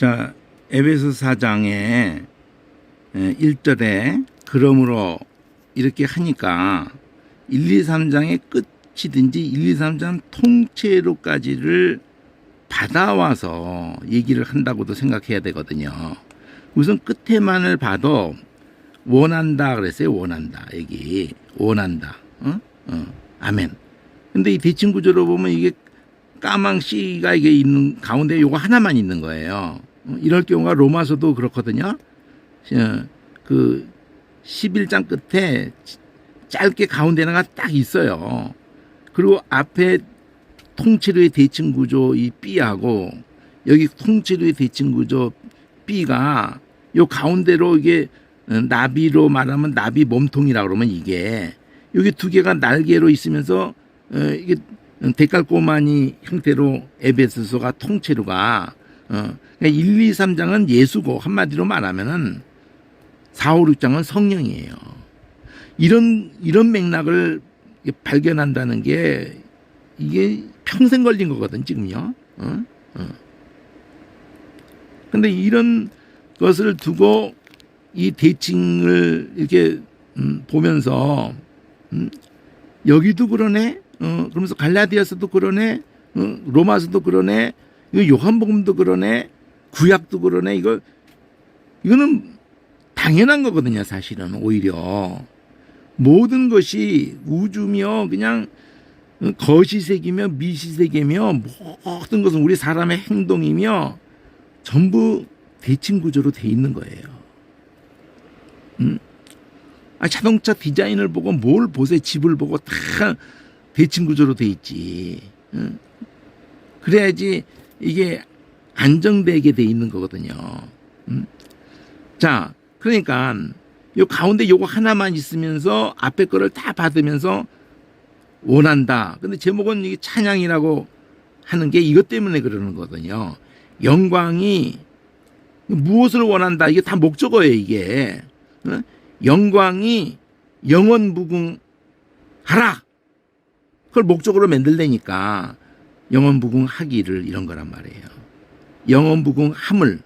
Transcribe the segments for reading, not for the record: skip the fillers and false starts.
자, 에베소 4장의 1절에 그러므로 이렇게 하니까 1, 2, 3장의 끝이든지 1, 2, 3장 통째로까지를 받아와서 얘기를 한다고도 생각해야 되거든요. 우선 끝에만을 봐도 원한다 그랬어요. 원한다. 여기 원한다. 아멘. 근데 이 대칭 구조로 보면 이게 까망씨가 이게 있는 가운데 요거 하나만 있는 거예요. 이럴 경우가 로마서도 그렇거든요. 그 11장 끝에 짧게 가운데 하나가 딱 있어요. 그리고 앞에 통째로의 대칭 구조 이 B하고 여기 통째로의 대칭 구조 B가 요 가운데로 이게 나비로 말하면 나비 몸통이라고 그러면 이게 여기 두 개가 날개로 있으면서 이게 데칼코마니 형태로 에베소서가 통째로가 그러니까 1, 2, 3장은 예수고 한마디로 말하면은 4, 5, 6장은 성령이에요. 이런 맥락을 발견한다는 게 이게 평생 걸린 거거든 지금요. 근데 이런 것을 두고 이 대칭을 이렇게 보면서 여기도 그러네. 그러면서 갈라디아서도 그러네. 로마서도 그러네. 이거 요한복음도 그러네. 구약도 그러네. 이거는 당연한 거거든요. 사실은 오히려 모든 것이 우주며 그냥 거시색이며 미시색이며 모든 것은 우리 사람의 행동이며 전부 대칭 구조로 돼 있는 거예요. 자동차 디자인을 보고 뭘 보세요. 집을 보고 다 대칭 구조로 돼 있지. 그래야지 이게 안정되게 돼 있는 거거든요. 자, 그러니까 요 가운데 요거 하나만 있으면서 앞에 거를 다 받으면서 원한다. 근데 제목은 이게 찬양이라고 하는 게 이것 때문에 그러는 거거든요. 영광이 무엇을 원한다. 이게 다 목적어예요, 이게. 영광이 영원 무궁하라. 그걸 목적으로 만들려니까 영원 무궁하기를 이런 거란 말이에요. 영원 무궁함을.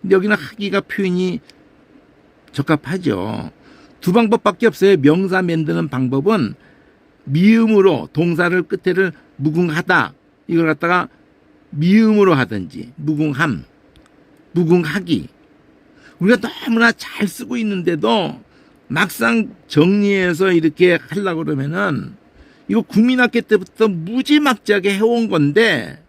근데 여기는 하기가 표현이 적합하죠. 두 방법밖에 없어요. 명사 만드는 방법은 미음으로 동사를 끝에를 무궁하다 이걸 갖다가 미음으로 하든지 무궁함, 무궁하기. 우리가 너무나 잘 쓰고 있는데도 막상 정리해서 이렇게 하려고 그러면은 이거 국민학교 때부터 무지막지하게 해온 건데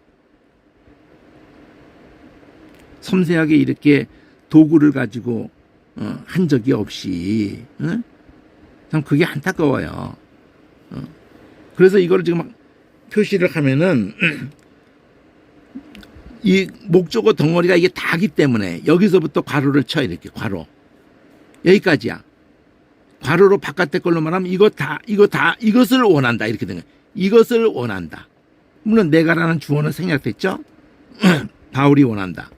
섬세하게 이렇게 도구를 가지고 한 적이 없이 참 그게 안타까워요. 그래서 이걸 지금 막 표시를 하면은 이 목적어 덩어리가 이게 다기 때문에 여기서부터 괄호를 쳐 이렇게 괄호 여기까지야. 괄호로 바깥에 걸로 말하면 이것을 원한다 이렇게 된 거예요. 이것을 원한다. 물론 내가라는 주어는 생략됐죠. 바울이 원한다.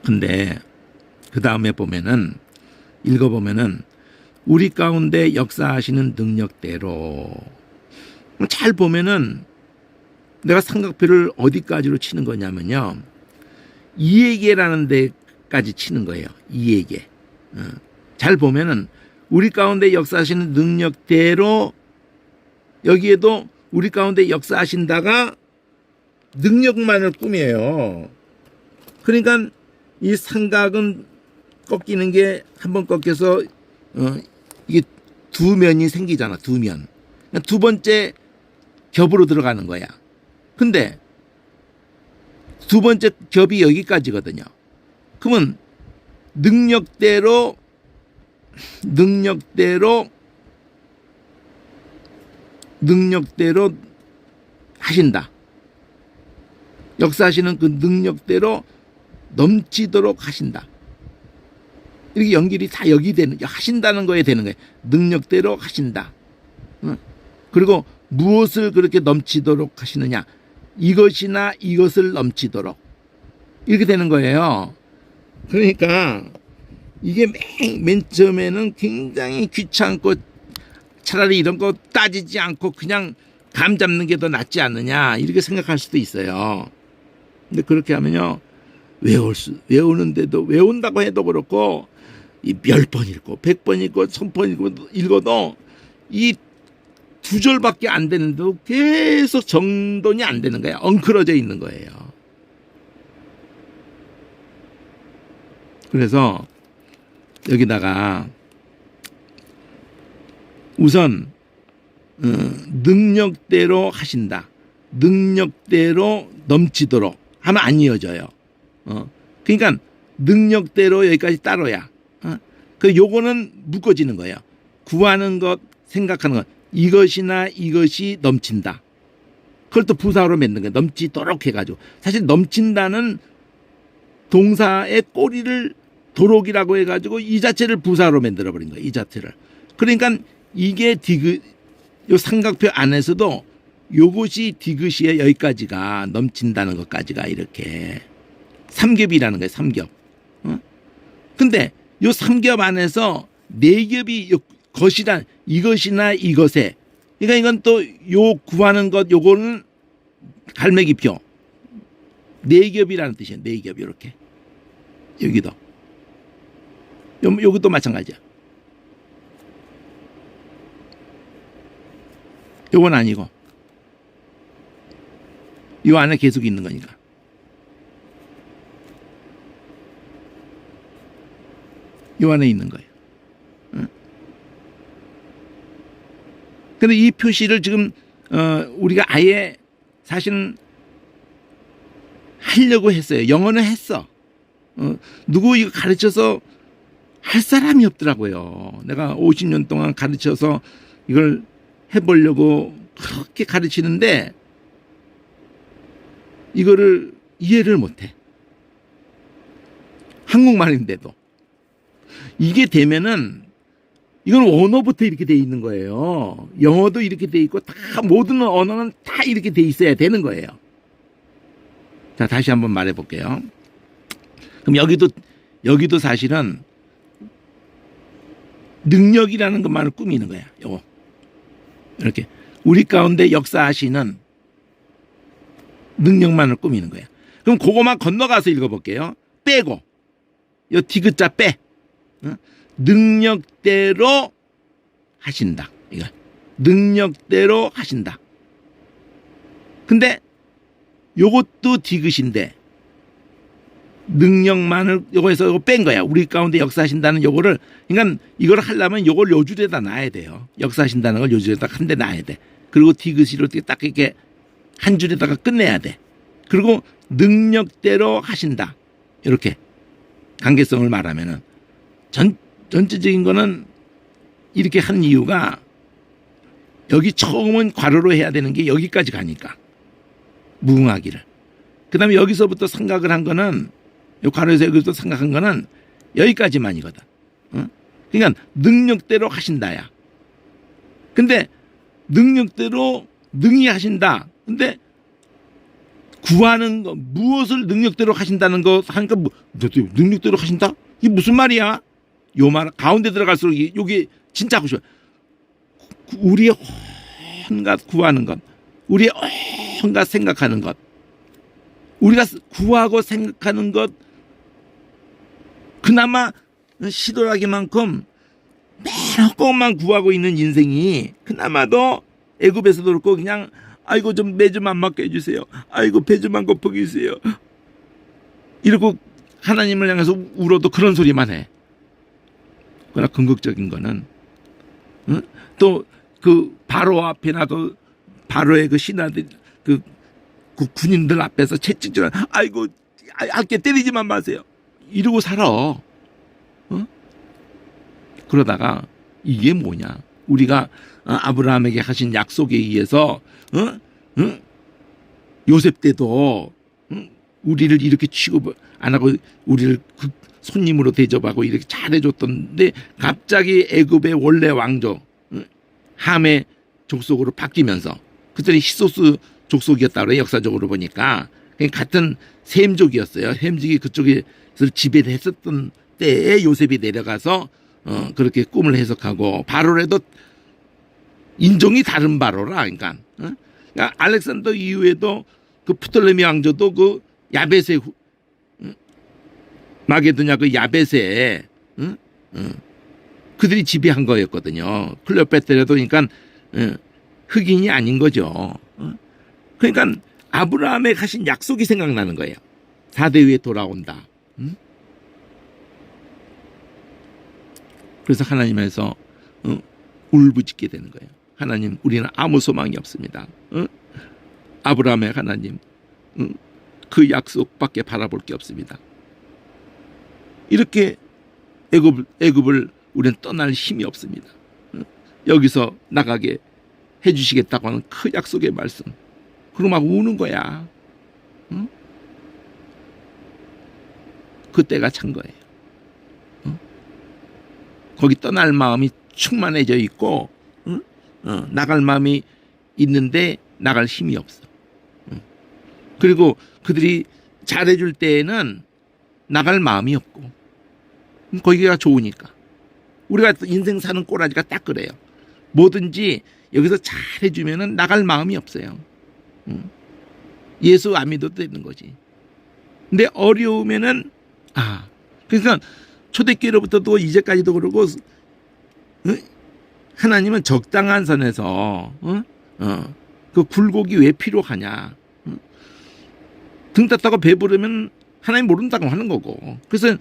근데 그 다음에 보면은 읽어보면은 우리 가운데 역사하시는 능력대로 잘 보면은 내가 삼각표를 어디까지로 치는 거냐면요. 이에게라는 데까지 치는 거예요. 이에게. 잘 보면은 우리 가운데 역사하시는 능력대로 여기에도 우리 가운데 역사하신다가 능력만을 꾸며요. 그러니까 이 삼각은 꺾이는 게 한번 꺾여서 이게 두 면이 생기잖아. 두 면. 두 번째 겹으로 들어가는 거야. 근데 두 번째 겹이 여기까지거든요. 그러면 능력대로 하신다. 역사하시는 그 능력대로 넘치도록 하신다. 이렇게 연결이 다 여기 하신다는 거에 되는 거예요. 능력대로 하신다. 그리고 무엇을 그렇게 넘치도록 하시느냐. 이것이나 이것을 넘치도록. 이렇게 되는 거예요. 그러니까 이게 맨 처음에는 굉장히 귀찮고 차라리 이런 거 따지지 않고 그냥 감 잡는 게 더 낫지 않느냐 이렇게 생각할 수도 있어요. 근데 그렇게 하면요, 외우는데도, 외운다고 해도 그렇고, 이 10번 읽고, 100번 읽고, 1000번 읽어도, 이 2절밖에 안 되는데도 계속 정돈이 안 되는 거예요. 엉클어져 있는 거예요. 그래서, 여기다가, 우선, 능력대로 하신다. 능력대로 넘치도록 하면 안 이어져요. 그러니까 능력대로 여기까지 따로야. 그 요거는 묶어지는 거예요. 구하는 것, 생각하는 것, 이것이나 이것이 넘친다. 그걸 또 부사로 맺는 거예요. 넘치도록 해가지고. 사실 넘친다는 동사의 꼬리를 도록이라고 해가지고 이 자체를 부사로 만들어버린 거예요. 이 자체를. 그러니까 이게 요 삼각표 안에서도 요것이 디귿이에요. 여기까지가 넘친다는 것까지가 이렇게 삼겹이라는 거예요. 삼겹. 근데 요 삼겹 안에서 네 겹이 것이란 이것이나 이것에, 그러니까 이건 또 요 구하는 것 요거는 갈매기표 네 겹이라는 뜻이에요. 네 겹. 이렇게 여기도 여기도 마찬가지야. 요건 아니고 요 안에 계속 있는 거니까. 요 안에 있는 거예요. 근데 이 표시를 지금 우리가 아예 사실은 하려고 했어요. 영어는 했어. 누구 이거 가르쳐서 할 사람이 없더라고요. 내가 50년 동안 가르쳐서 이걸 해보려고 그렇게 가르치는데 이거를 이해를 못해. 한국말인데도. 이게 되면은 이건 언어부터 이렇게 돼 있는 거예요. 영어도 이렇게 돼 있고 다 모든 언어는 다 이렇게 돼 있어야 되는 거예요. 자, 다시 한번 말해 볼게요. 그럼 여기도 사실은 능력이라는 것만을 꾸미는 거야. 요거. 이렇게 우리 가운데 역사하시는 능력만을 꾸미는 거야. 그럼 그거만 건너가서 읽어볼게요. 빼고 요 디귿자 빼. 능력대로 하신다. 이거 능력대로 하신다. 근데 요것도 디귿인데 능력만을 요거에서 요거 뺀 거야. 우리 가운데 역사하신다는 요거를, 그러니까 이걸 하려면 요걸 요 줄에다 놔야 돼요. 역사하신다는 걸 요 줄에다 한 대 놔야 돼. 그리고 디귿으로 딱 이렇게 한 줄에다가 끝내야 돼. 그리고 능력대로 하신다. 이렇게 관계성을 말하면은 전체적인 거는 이렇게 한 이유가 여기 처음은 괄호로 해야 되는 게 여기까지 가니까 무궁하기를. 그 다음에 여기서부터 생각을 한 거는 요 괄호에서 여기서 생각한 거는 여기까지만이거든. 그러니까 능력대로 하신다야. 근데 능력대로 능히 하신다. 근데 구하는 거, 무엇을 능력대로 하신다는 거 하니까 능력대로 하신다? 이게 무슨 말이야? 요 말 가운데 들어갈수록 여기 진짜 하고 싶어요. 우리의 온갖 구하는 것, 우리의 온갖 생각하는 것, 우리가 구하고 생각하는 것, 그나마 시도하기만큼 맨 헛것만 구하고 있는 인생이 그나마도 애굽에서도 그렇고 그냥 아이고 좀 매 좀 안 맞게 해주세요. 아이고 배 좀 안 고프게 해주세요. 이러고 하나님을 향해서 울어도 그런 소리만 해. 그러나 궁극적인 거는 또 그 바로 앞에 나도 바로의 그 신하들 그 군인들 앞에서 채찍질 아이고 알게 때리지만 마세요. 이러고 살아. 그러다가 이게 뭐냐? 우리가 아브라함에게 하신 약속에 의해서 요셉 때도 우리를 이렇게 취급 안 하고 우리를 그 손님으로 대접하고 이렇게 잘해줬던데 갑자기 애굽의 원래 왕족 함의 족속으로 바뀌면서 그들이 히소스 족속이었다 그래. 역사적으로 보니까 같은 셈족이었어요. 셈족이 그쪽에서 지배를 했었던 때에 요셉이 내려가서 그렇게 꿈을 해석하고 바로라도 인종이 다른 바로라. 그러니까 알렉산더 이후에도 그 프톨레미 왕조도 그 야벳의 마게도냐 그 야벳에 그들이 지배한 거였거든요. 클레오파트라도 그러니까 흑인이 아닌 거죠. 그러니까 아브라함에 가신 약속이 생각나는 거예요. 4대 후에 돌아온다. 그래서 하나님에서 울부짖게 되는 거예요. 하나님, 우리는 아무 소망이 없습니다. 아브라함의 하나님, 그 약속밖에 바라볼 게 없습니다. 이렇게 애굽을 우리는 떠날 힘이 없습니다. 여기서 나가게 해주시겠다고 하는 그 약속의 말씀. 그리고 막 우는 거야. 그때가 찬 거예요. 거기 떠날 마음이 충만해져 있고 나갈 마음이 있는데 나갈 힘이 없어. 그리고 그들이 잘해줄 때에는 나갈 마음이 없고 거기가 좋으니까. 우리가 인생 사는 꼬라지가 딱 그래요. 뭐든지 여기서 잘해주면은 나갈 마음이 없어요. 예수 안 믿어도 되는 거지. 근데 어려우면은 그러니까 초대교회로부터도 이제까지도 그러고 하나님은 적당한 선에서 그 굴곡이 왜 필요하냐. 등 땄다고 배부르면 하나님 모른다고 하는 거고. 그래서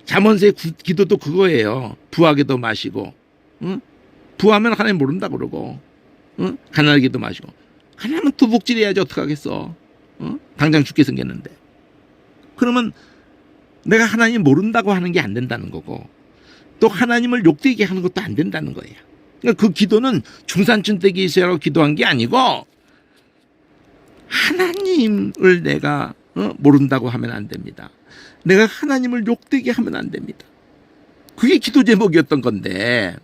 잠언서의 기도도 그거예요. 부하게도 마시고 부하면 하나님 모른다고 그러고 가난하게도 마시고. 가난하면 두복질해야지 어떡하겠어. 당장 죽게 생겼는데. 그러면 내가 하나님 모른다고 하는 게 안 된다는 거고 또 하나님을 욕되게 하는 것도 안 된다는 거예요. 그러니까 그 기도는 중산층 댁에 있어야 기도한 게 아니고 하나님을 내가 모른다고 하면 안 됩니다. 내가 하나님을 욕되게 하면 안 됩니다. 그게 기도 제목이었던 건데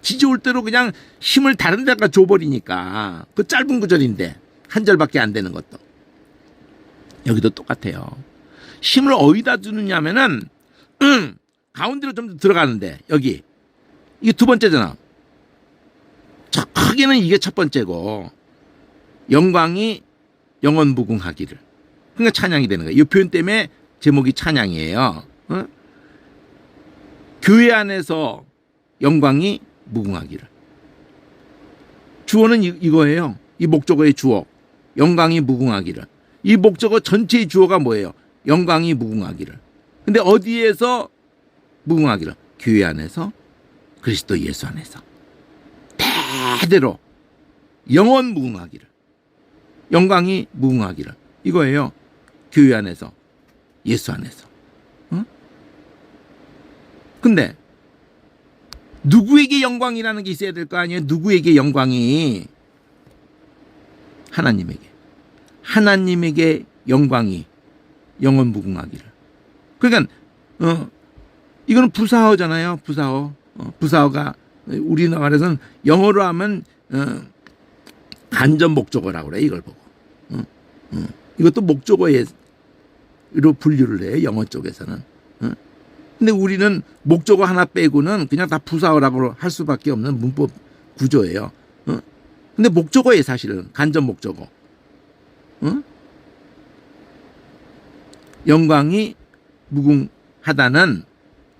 지져올 대로 그냥 힘을 다른 데가 줘버리니까 그 짧은 구절인데 한 절밖에 안 되는 것도. 여기도 똑같아요. 힘을 어디다 두느냐면은 가운데로 좀 들어가는데 여기 이게 두 번째잖아. 크게는 이게 첫 번째고 영광이 영원무궁하기를. 그러니까 찬양이 되는 거예요. 이 표현 때문에 제목이 찬양이에요. 교회 안에서 영광이 무궁하기를. 주어는 이거예요. 이 목적어의 주어. 영광이 무궁하기를. 이 목적어 전체의 주어가 뭐예요? 영광이 무궁하기를. 근데 어디에서 무궁하기를? 교회 안에서, 그리스도 예수 안에서. 대대로 영원 무궁하기를. 영광이 무궁하기를. 이거예요. 교회 안에서, 예수 안에서. 근데 누구에게 영광이라는 게 있어야 될 거 아니에요? 누구에게 영광이? 하나님에게. 하나님에게 영광이 영원 무궁하기를. 그러니까 이거는 부사어잖아요. 부사어. 부사어가 우리나라에서는 영어로 하면 간접 목적어라고 그래. 이걸 보고. 이것도 목적어로 분류를 해요. 영어 쪽에서는. 근데 우리는 목적어 하나 빼고는 그냥 다 부사어라고 할 수밖에 없는 문법 구조예요. 근데 목적어예요. 사실은 간접 목적어. 영광이 무궁하다는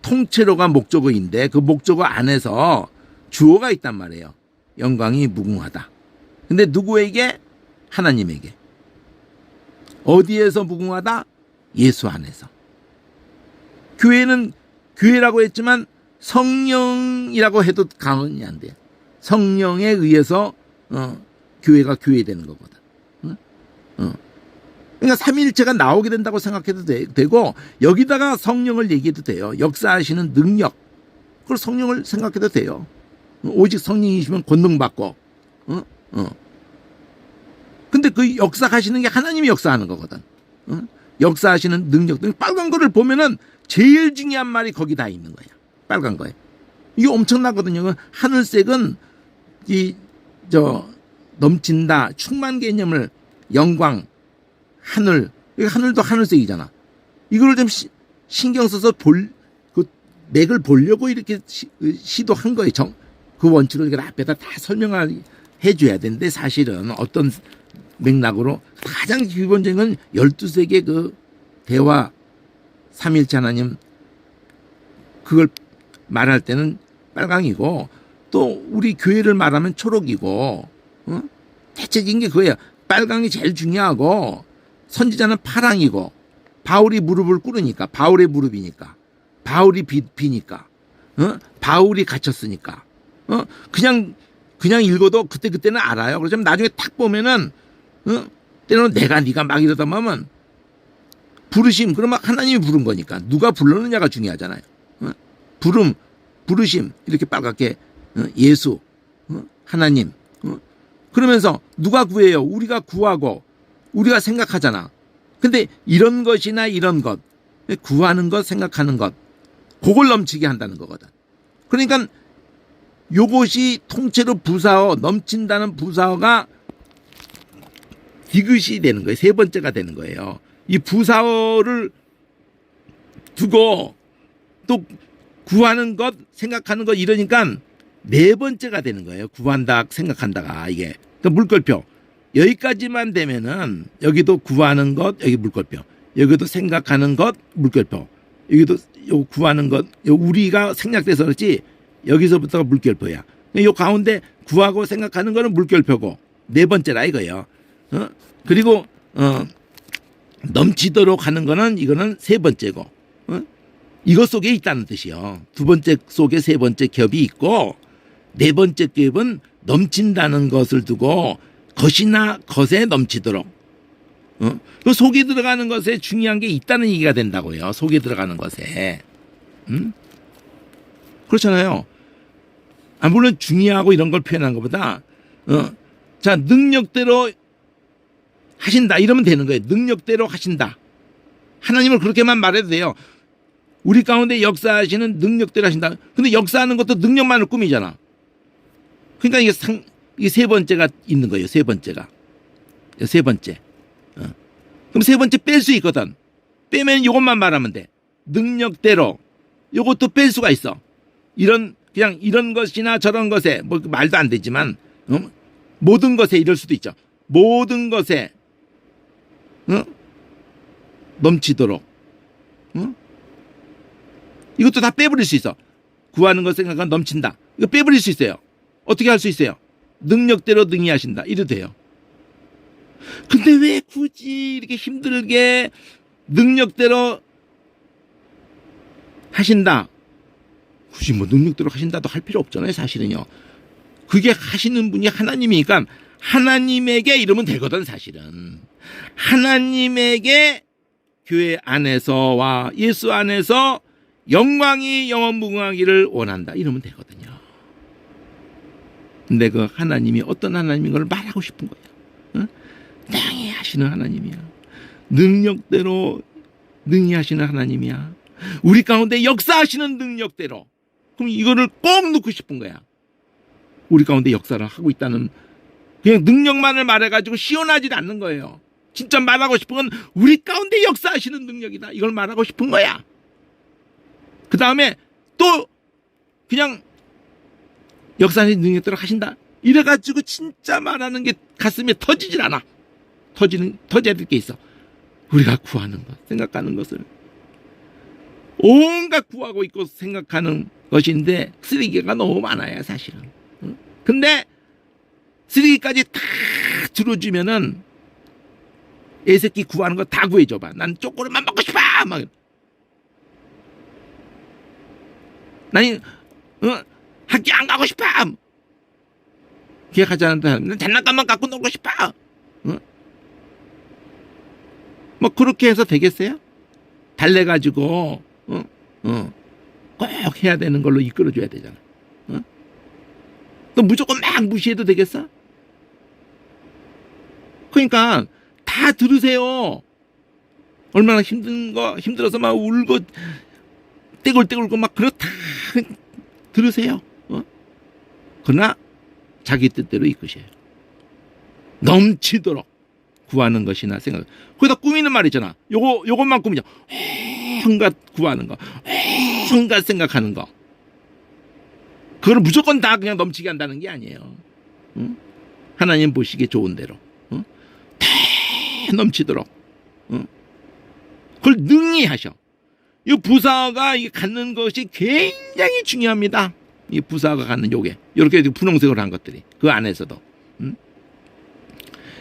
통째로가 목적어인데 그 목적어 안에서 주어가 있단 말이에요. 영광이 무궁하다. 근데 누구에게? 하나님에게. 어디에서 무궁하다? 예수 안에서. 교회는 교회라고 했지만 성령이라고 해도 강언이 안 돼요. 성령에 의해서 교회가 교회되는 거거든. 그러니까 삼위일체가 나오게 된다고 생각해도 되고 여기다가 성령을 얘기해도 돼요. 역사하시는 능력. 그걸 성령을 생각해도 돼요. 오직 성령이시면 권능받고. 근데 그 역사하시는 게 하나님이 역사하는 거거든. 역사하시는 능력들. 빨간 거를 보면은 제일 중요한 말이 거기 다 있는 거야. 빨간 거에. 이게 엄청나거든요. 하늘색은 넘친다. 충만 개념을 영광, 하늘. 하늘도 하늘색이잖아. 이거를 좀 신경 써서 그 맥을 보려고 이렇게 시도한 거예요. 그 원칙을 앞에다 다 설명해 줘야 되는데 사실은 어떤 맥락으로 가장 기본적인 건 12세기의 그 대화 삼일체 하나님 그걸 말할 때는 빨강이고 또 우리 교회를 말하면 초록이고 대체적인 게 그거예요. 빨강이 제일 중요하고 선지자는 파랑이고 바울이 무릎을 꿇으니까 바울의 무릎이니까 바울이 비니까 바울이 갇혔으니까 그냥 읽어도 그때는 알아요. 그렇지만 나중에 탁 보면은 때로는 내가 네가 막 이러다 보면 부르심 그러면 하나님이 부른 거니까 누가 불렀느냐가 중요하잖아요. 부르심 이렇게 빨갛게 예수 하나님 그러면서 누가 구해요? 우리가 구하고 우리가 생각하잖아. 근데 이런 것이나 이런 것 구하는 것 생각하는 것 그걸 넘치게 한다는 거거든. 그러니까 요것이 통째로 부사어 넘친다는 부사어가 디귿이 되는 거예요. 세 번째가 되는 거예요. 이 부사어를 두고 또 구하는 것 생각하는 것 이러니까 네 번째가 되는 거예요. 구한다 생각한다가 이게 그러니까 물결표 여기까지만 되면은 여기도 구하는 것 여기 물결표 여기도 생각하는 것 물결표 여기도 요 구하는 것 요 우리가 생략돼서 그렇지 여기서부터가 물결표야. 요 가운데 구하고 생각하는 거는 물결표고 네 번째라 이거예요. 그리고 넘치도록 하는 거는 이거는 세 번째고 이것 속에 있다는 뜻이요. 두 번째 속에 세 번째 겹이 있고 네 번째 겹은 넘친다는 것을 두고 것이나 것에 넘치도록 그 속에 들어가는 것에 중요한 게 있다는 얘기가 된다고요. 속에 들어가는 것에 그렇잖아요. 물론 중요하고 이런 걸 표현한 것보다 자 능력대로 하신다 이러면 되는 거예요. 능력대로 하신다. 하나님을 그렇게만 말해도 돼요. 우리 가운데 역사하시는 능력대로 하신다. 근데 역사하는 것도 능력만을 꾸미잖아. 그러니까 이게 세 번째가 있는 거예요. 세 번째가. 세 번째. 그럼 세 번째 뺄 수 있거든. 빼면 이것만 말하면 돼. 능력대로. 이것도 뺄 수가 있어. 그냥 이런 것이나 저런 것에 뭐 말도 안 되지만 모든 것에 이럴 수도 있죠. 모든 것에 넘치도록. 이것도 다 빼버릴 수 있어. 구하는 것 생각하면 넘친다. 이거 빼버릴 수 있어요. 어떻게 할 수 있어요? 능력대로 능히하신다. 이래도 돼요. 근데 왜 굳이 이렇게 힘들게 능력대로 하신다. 굳이 뭐 능력대로 하신다도 할 필요 없잖아요. 사실은요. 그게 하시는 분이 하나님이니까 하나님에게 이러면 되거든. 사실은. 하나님에게 교회 안에서와 예수 안에서 영광이 영원무궁하기를 원한다. 이러면 되거든요. 근데 그 하나님이 어떤 하나님인 걸 말하고 싶은 거야. 능히 하시는 하나님이야. 능력대로 능히 하시는 하나님이야. 우리 가운데 역사하시는 능력대로. 그럼 이거를 꼭 넣고 싶은 거야. 우리 가운데 역사를 하고 있다는 그냥 능력만을 말해가지고 시원하지 않는 거예요. 진짜 말하고 싶은 건 우리 가운데 역사하시는 능력이다. 이걸 말하고 싶은 거야. 그 다음에 또 그냥 역사하시는 능력대로 하신다. 이래가지고 진짜 말하는 게 가슴에 터지질 않아. 터져야 될 게 있어. 우리가 구하는 것, 생각하는 것을 온갖 구하고 있고 생각하는 것인데 쓰레기가 너무 많아요, 사실은. 근데 쓰레기까지 다 들어주면은 애새끼 구하는 거 다 구해줘봐. 난 초콜릿만 먹고 싶어. 막. 난 학교 안 가고 싶어. 기억하지 않는다. 장난감만 갖고 놀고 싶어. 뭐 그렇게 해서 되겠어요? 달래가지고 꼭 해야 되는 걸로 이끌어줘야 되잖아. 또 무조건 막 무시해도 되겠어? 그러니까 다 들으세요. 얼마나 힘들어서 막 울고 떼굴떼굴고 막 그렇다 들으세요. 그러나 자기 뜻대로 이끄셔요. 넘치도록 구하는 것이나 생각. 거기다 꾸미는 말 있잖아. 요것만 꾸미자. 온갖 구하는 거, 온갖 생각하는 거. 그걸 무조건 다 그냥 넘치게 한다는 게 아니에요. 하나님 보시기에 좋은 대로. 넘치도록 그걸 능히 하셔. 이 부사가 갖는 것이 굉장히 중요합니다. 이 부사가 갖는 요게 이렇게 분홍색으로 한 것들이 그 안에서도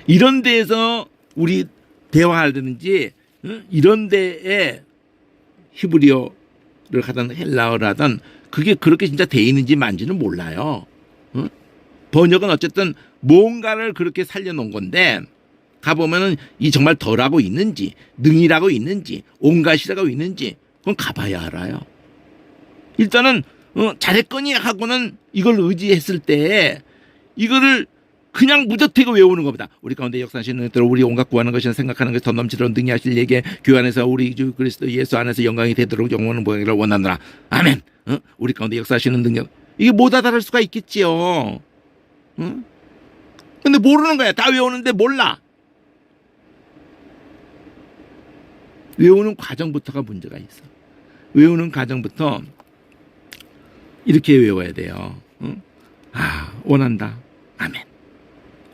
이런 데에서 우리 대화하든지 이런 데에 히브리어를 하든 헬라어를 하든 그게 그렇게 진짜 돼 있는지 만지는 몰라요. 번역은 어쨌든 뭔가를 그렇게 살려놓은 건데 가보면은 이 정말 덜하고 있는지 능이라고 있는지 온갖이라고 있는지 그건 가봐야 알아요. 일단은 잘했거니 하고는 이걸 의지했을 때 이거를 그냥 무저택고 외우는 것보다 우리 가운데 역사하시는 대로 우리 온갖 구하는 것이나 생각하는 것이 더 넘치도록 능히 하실 얘기에 교회 안에서 우리 주 그리스도 예수 안에서 영광이 되도록 영원한 모양이를 원하노라. 아멘. 우리 가운데 역사하시는 능력 이게 못 알아들 수가 있겠지요. 근데 모르는 거야. 다 외우는데 몰라. 외우는 과정부터가 문제가 있어. 외우는 과정부터 이렇게 외워야 돼요. 원한다. 아멘.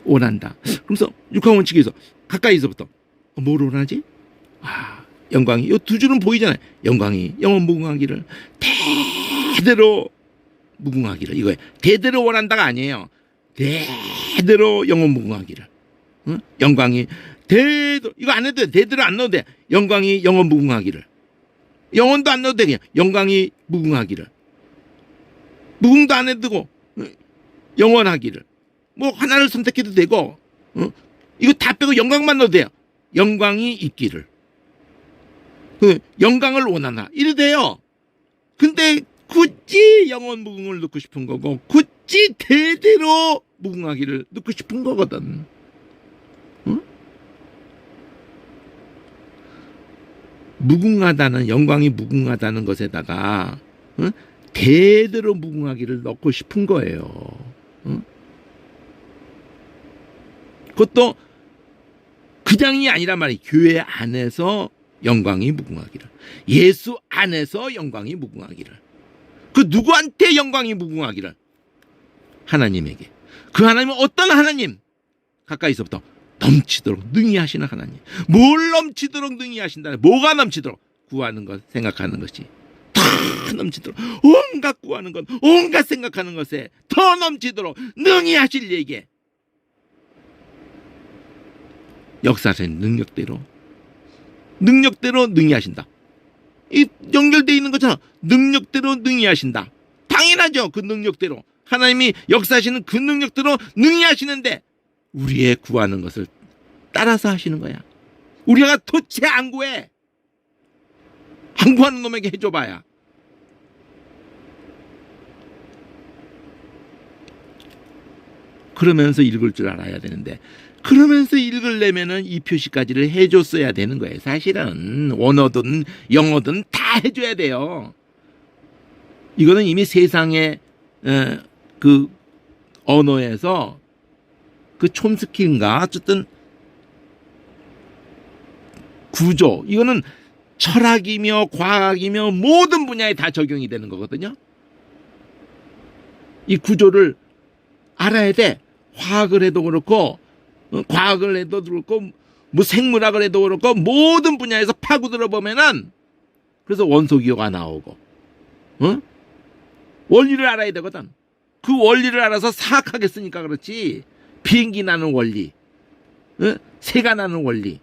원한다. 그러면서 육하원칙에서 가까이서부터 뭘 원하지? 영광이 이 두 줄은 보이잖아요. 영광이 영원 무궁하기를 대대로 무궁하기를 이거예요. 대대로 원한다가 아니에요. 대대로 영원 무궁하기를. 영광이 대대로 이거 안 해도 돼. 대대로 안 넣어도 돼. 영광이 영원 무궁하기를. 영원도 안 넣어도 돼. 그냥 영광이 무궁하기를. 무궁도 안 해도 되고 영원하기를. 뭐 하나를 선택해도 되고 이거 다 빼고 영광만 넣어도 돼요. 영광이 있기를. 영광을 원하나 이래 돼요. 근데 굳이 영원 무궁을 넣고 싶은 거고 굳이 대대로 무궁하기를 넣고 싶은 거거든. 무궁하다는 영광이 무궁하다는 것에다가 대대로 무궁하기를 넣고 싶은 거예요. 그것도 그냥이 아니란 말이에요. 교회 안에서 영광이 무궁하기를. 예수 안에서 영광이 무궁하기를. 그 누구한테 영광이 무궁하기를? 하나님에게. 그 하나님은 어떤 하나님? 가까이서부터 넘치도록 능히 하시는 하나님. 뭘 넘치도록 능히 하신다. 뭐가 넘치도록? 구하는 것, 생각하는 것이 다 넘치도록 온갖 구하는 것, 온갖 생각하는 것에 더 넘치도록 능히 하실 얘기. 역사적인 능력대로 능히 하신다. 이 연결되어 있는 거잖아. 능력대로 능히 하신다. 당연하죠. 그 능력대로 하나님이 역사하시는 그 능력대로 능히 하시는데 우리의 구하는 것을 따라서 하시는 거야. 우리가 도체 안 구해. 안 구하는 놈에게 해줘봐야. 그러면서 읽을 줄 알아야 되는데 그러면서 읽으려면은 이 표시까지를 해줬어야 되는 거예요. 사실은 원어든 영어든 다 해줘야 돼요. 이거는 이미 세상의 그 언어에서 그 촘스키인가 어쨌든 구조 이거는 철학이며 과학이며 모든 분야에 다 적용이 되는 거거든요. 이 구조를 알아야 돼. 화학을 해도 그렇고 과학을 해도 그렇고 뭐 생물학을 해도 그렇고 모든 분야에서 파고들어 보면은 그래서 원소기호가 나오고 원리를 알아야 되거든. 그 원리를 알아서 사악하게 쓰니까 그렇지. 비행기 나는 원리, 새가 나는 원리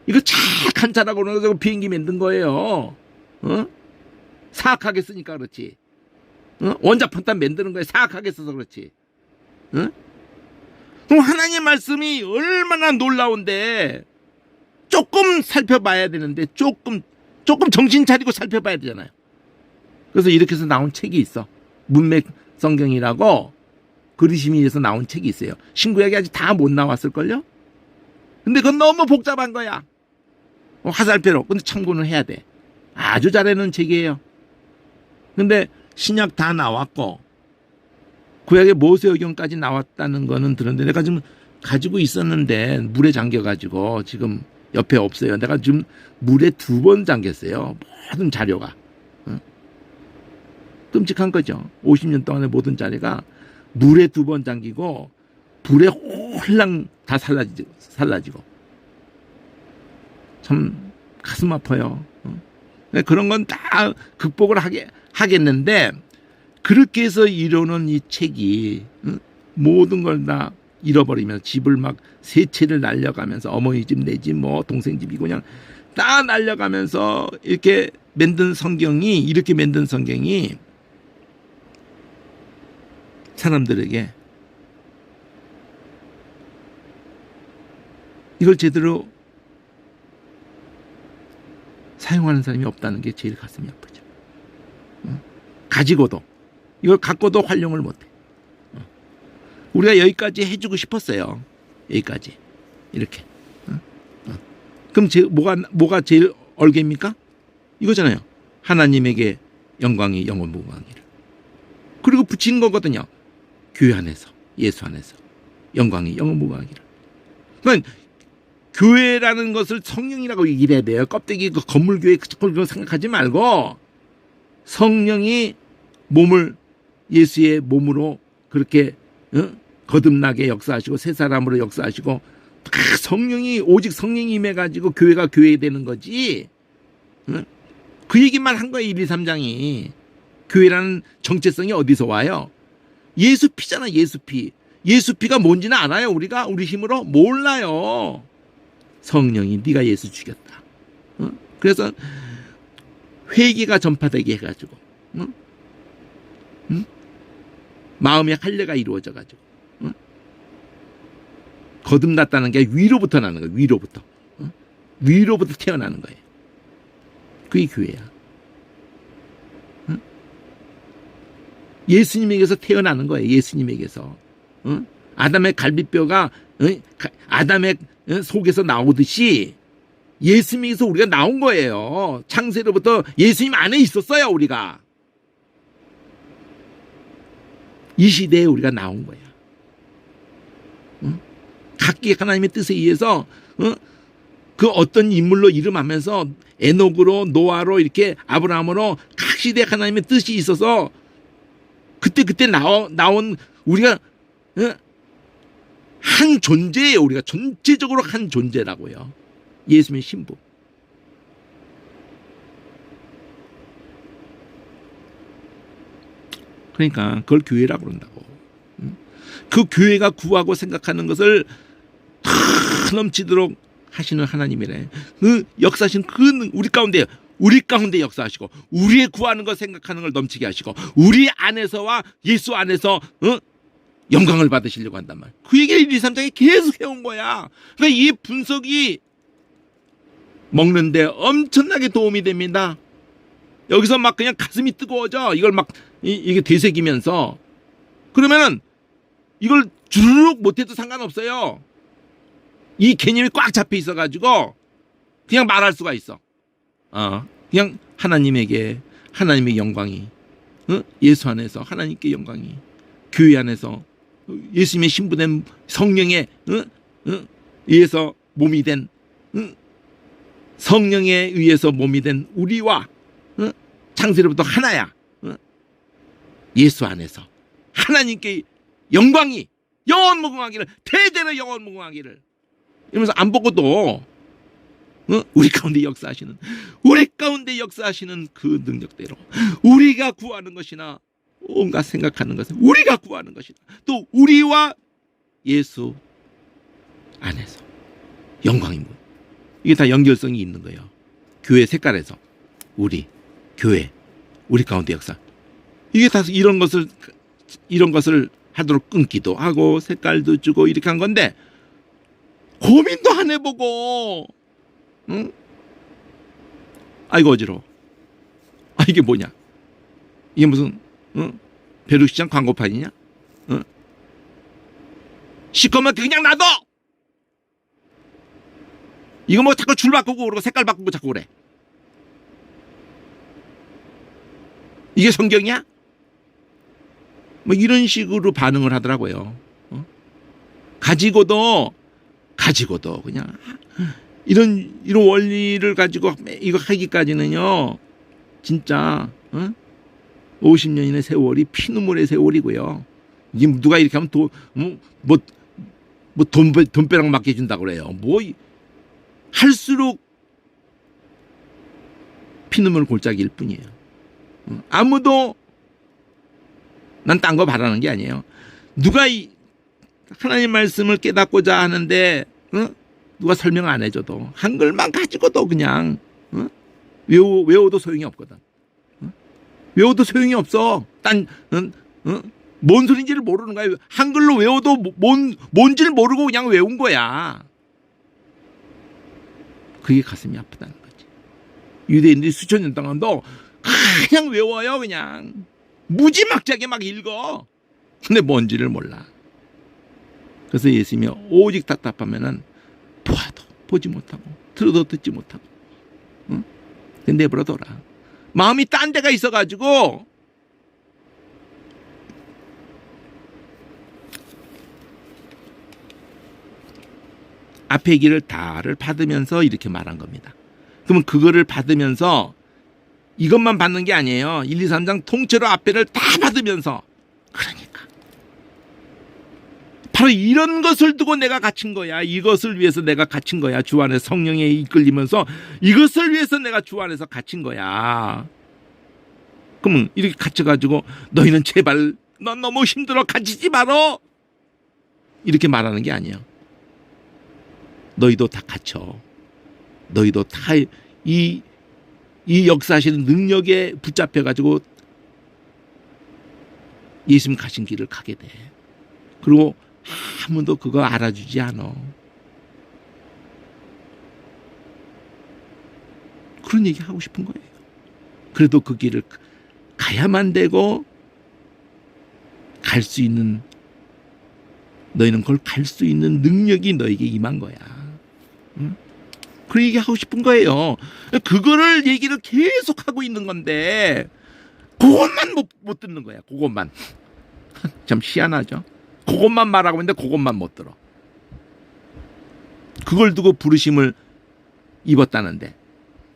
이거 착한 차라고 그래서 비행기 만든 거예요. 사악하게 쓰니까 그렇지. 원자폭탄 만드는 거에 사악하게 써서 그렇지. 그럼 하나님 말씀이 얼마나 놀라운데 조금 살펴봐야 되는데 조금 정신 차리고 살펴봐야 되잖아요. 그래서 이렇게 해서 나온 책이 있어. 문맥 성경이라고 그리심이에서 나온 책이 있어요. 신구약이 아직 다 못 나왔을걸요? 근데 그건 너무 복잡한 거야. 화살표로. 근데 참고는 해야 돼. 아주 잘해놓은 책이에요. 근데 신약 다 나왔고 구약의 모세오경까지 나왔다는 거는 들었는데 내가 지금 가지고 있었는데 물에 잠겨가지고 지금 옆에 없어요. 내가 지금 물에 2번 잠겼어요. 모든 자료가. 끔찍한 거죠. 50년 동안의 모든 자료가 물에 2번 잠기고 불에 홀랑 다 살라지고 참 가슴 아파요. 그런 건 다 극복을 하겠는데 그렇게 해서 이루는 이 책이 모든 걸 다 잃어버리면서 집을 막 세 채를 날려가면서 어머니 집 내 집 뭐 동생 집이고 그냥 다 날려가면서 이렇게 만든 성경이 사람들에게 이걸 제대로 사용하는 사람이 없다는 게 제일 가슴이 아프죠. 가지고도 이걸 갖고도 활용을 못해. 우리가 여기까지 해주고 싶었어요. 여기까지 이렇게. 그럼 뭐가 제일 얼개입니까? 이거잖아요. 하나님에게 영광이 영원무궁하기를. 그리고 붙인 거거든요. 교회 안에서 예수 안에서 영광이 영원무궁하기를. 그러니까 교회라는 것을 성령이라고 얘기를 해야 돼요. 껍데기 그 건물교회 그걸 생각하지 말고 성령이 몸을 예수의 몸으로 그렇게 거듭나게 역사하시고 새 사람으로 역사하시고 성령이 오직 성령이 임해가지고 교회가 교회 되는 거지. 그 얘기만 한 거예요. 1, 2, 3장이. 교회라는 정체성이 어디서 와요? 예수 피잖아. 예수 피. 예수 피가 뭔지는 알아요. 우리 힘으로 몰라요. 성령이 네가 예수 죽였다. 그래서 회개가 전파되게 해가지고 마음의 할례가 이루어져가지고 거듭났다는 게 위로부터 나는 거예요. 위로부터 태어나는 거예요. 그게 교회야. 예수님에게서 태어나는 거예요. 예수님에게서. 아담의 갈비뼈가 아담의 속에서 나오듯이 예수님에게서 우리가 나온 거예요. 창세로부터 예수님 안에 있었어요. 우리가. 이 시대에 우리가 나온 거야. 각기 하나님의 뜻에 의해서 그 어떤 인물로 이름하면서 에녹으로 노아로 이렇게 아브라함으로 각 시대에 하나님의 뜻이 있어서 그때 나온 우리가 한 존재예요. 우리가 전체적으로 한 존재라고요. 예수님의 신부. 그러니까 그걸 교회라고 그런다고. 그 교회가 구하고 생각하는 것을 다 넘치도록 하시는 하나님이래. 그 역사하신 우리 가운데 역사하시고 우리의 구하는 것 생각하는 걸 넘치게 하시고 우리 안에서와 예수 안에서 영광을 받으시려고 한단 말이야. 그 얘기를 1, 2, 3장에 계속 해온 거야. 그러니까 이 분석이 먹는데 엄청나게 도움이 됩니다. 여기서 막 그냥 가슴이 뜨거워져. 이걸 막 이게 되새기면서 그러면은 이걸 주르륵 못해도 상관없어요. 이 개념이 꽉 잡혀 있어가지고 그냥 말할 수가 있어. 그냥 하나님의 영광이 예수 안에서 하나님께 영광이 교회 안에서 예수님의 신부된 성령에 의해서 몸이 된 성령에 의해서 몸이 된 우리와 창세로부터 하나야. 예수 안에서 하나님께 영광이 영원무궁하기를 대대로 영원무궁하기를 이러면서 안 보고도 우리 가운데 역사하시는 그 능력대로 우리가 구하는 것이나 온갖 생각하는 것은 우리가 구하는 것이다. 또 우리와 예수 안에서 영광이 뭐 이게 다 연결성이 있는 거예요. 교회 색깔에서 교회 우리 가운데 역사 이게 다 이런 것을 하도록 끊기도 하고 색깔도 주고 이렇게 한 건데 고민도 안 해보고 아이고 어지러워. 이게 뭐냐? 이게 무슨 벼룩시장 광고판이냐? 시커멓게 그냥 놔둬. 이거 뭐 자꾸 줄 바꾸고 그러고 색깔 바꾸고 자꾸 그래. 이게 성경이야? 뭐 이런 식으로 반응을 하더라고요. 가지고도 그냥 이런 원리를 가지고 이거 하기까지는요 진짜 50년의 세월이 피눈물의 세월이고요. 이게 누가 이렇게 하면 돈벼락 맞게 준다고 그래요. 뭐 할수록 피눈물 골짜기일 뿐이에요. 아무도 난 딴 거 바라는 게 아니에요. 누가 이 하나님 말씀을 깨닫고자 하는데 누가 설명 안 해줘도 한글만 가지고도 그냥 외워도 소용이 없거든. 외워도 소용이 없어. 뭔 소린지를 모르는 거야. 한글로 외워도 뭔지를 모르고 그냥 외운 거야. 그게 가슴이 아프다는 거지. 유대인들이 수천 년 동안도 그냥 외워요. 그냥 무지막지하게 막 읽어. 근데 뭔지를 몰라. 그래서 예수님이 오직 답답하면은 보아도 보지 못하고 들어도 듣지 못하고 내버려둬라. 마음이 딴 데가 있어가지고 앞에 길을 다를 받으면서 이렇게 말한 겁니다. 그러면 그거를 받으면서 이것만 받는 게 아니에요. 1, 2, 3장 통째로 앞에를 다 받으면서 그러니까 바로 이런 것을 두고 내가 갇힌 거야. 이것을 위해서 내가 갇힌 거야. 주 안에 성령에 이끌리면서 이것을 위해서 내가 주 안에서 갇힌 거야. 그러면 이렇게 갇혀가지고 너희는 제발 넌 너무 힘들어 갇히지 말어 이렇게 말하는 게 아니에요. 너희도 다 갇혀. 너희도 다 이 역사하시는 능력에 붙잡혀가지고 예수님 가신 길을 가게 돼. 그리고 아무도 그거 알아주지 않아. 그런 얘기 하고 싶은 거예요. 그래도 그 길을 가야만 되고 갈 수 있는 너희는 그걸 갈 수 있는 능력이 너에게 임한 거야. 응? 그 얘기 하고 싶은 거예요. 그거를 얘기를 계속 하고 있는 건데 그것만 못 듣는 거야. 그것만. 참 희한하죠. 그것만 말하고 있는데 그것만 못 들어. 그걸 두고 부르심을 입었다는데.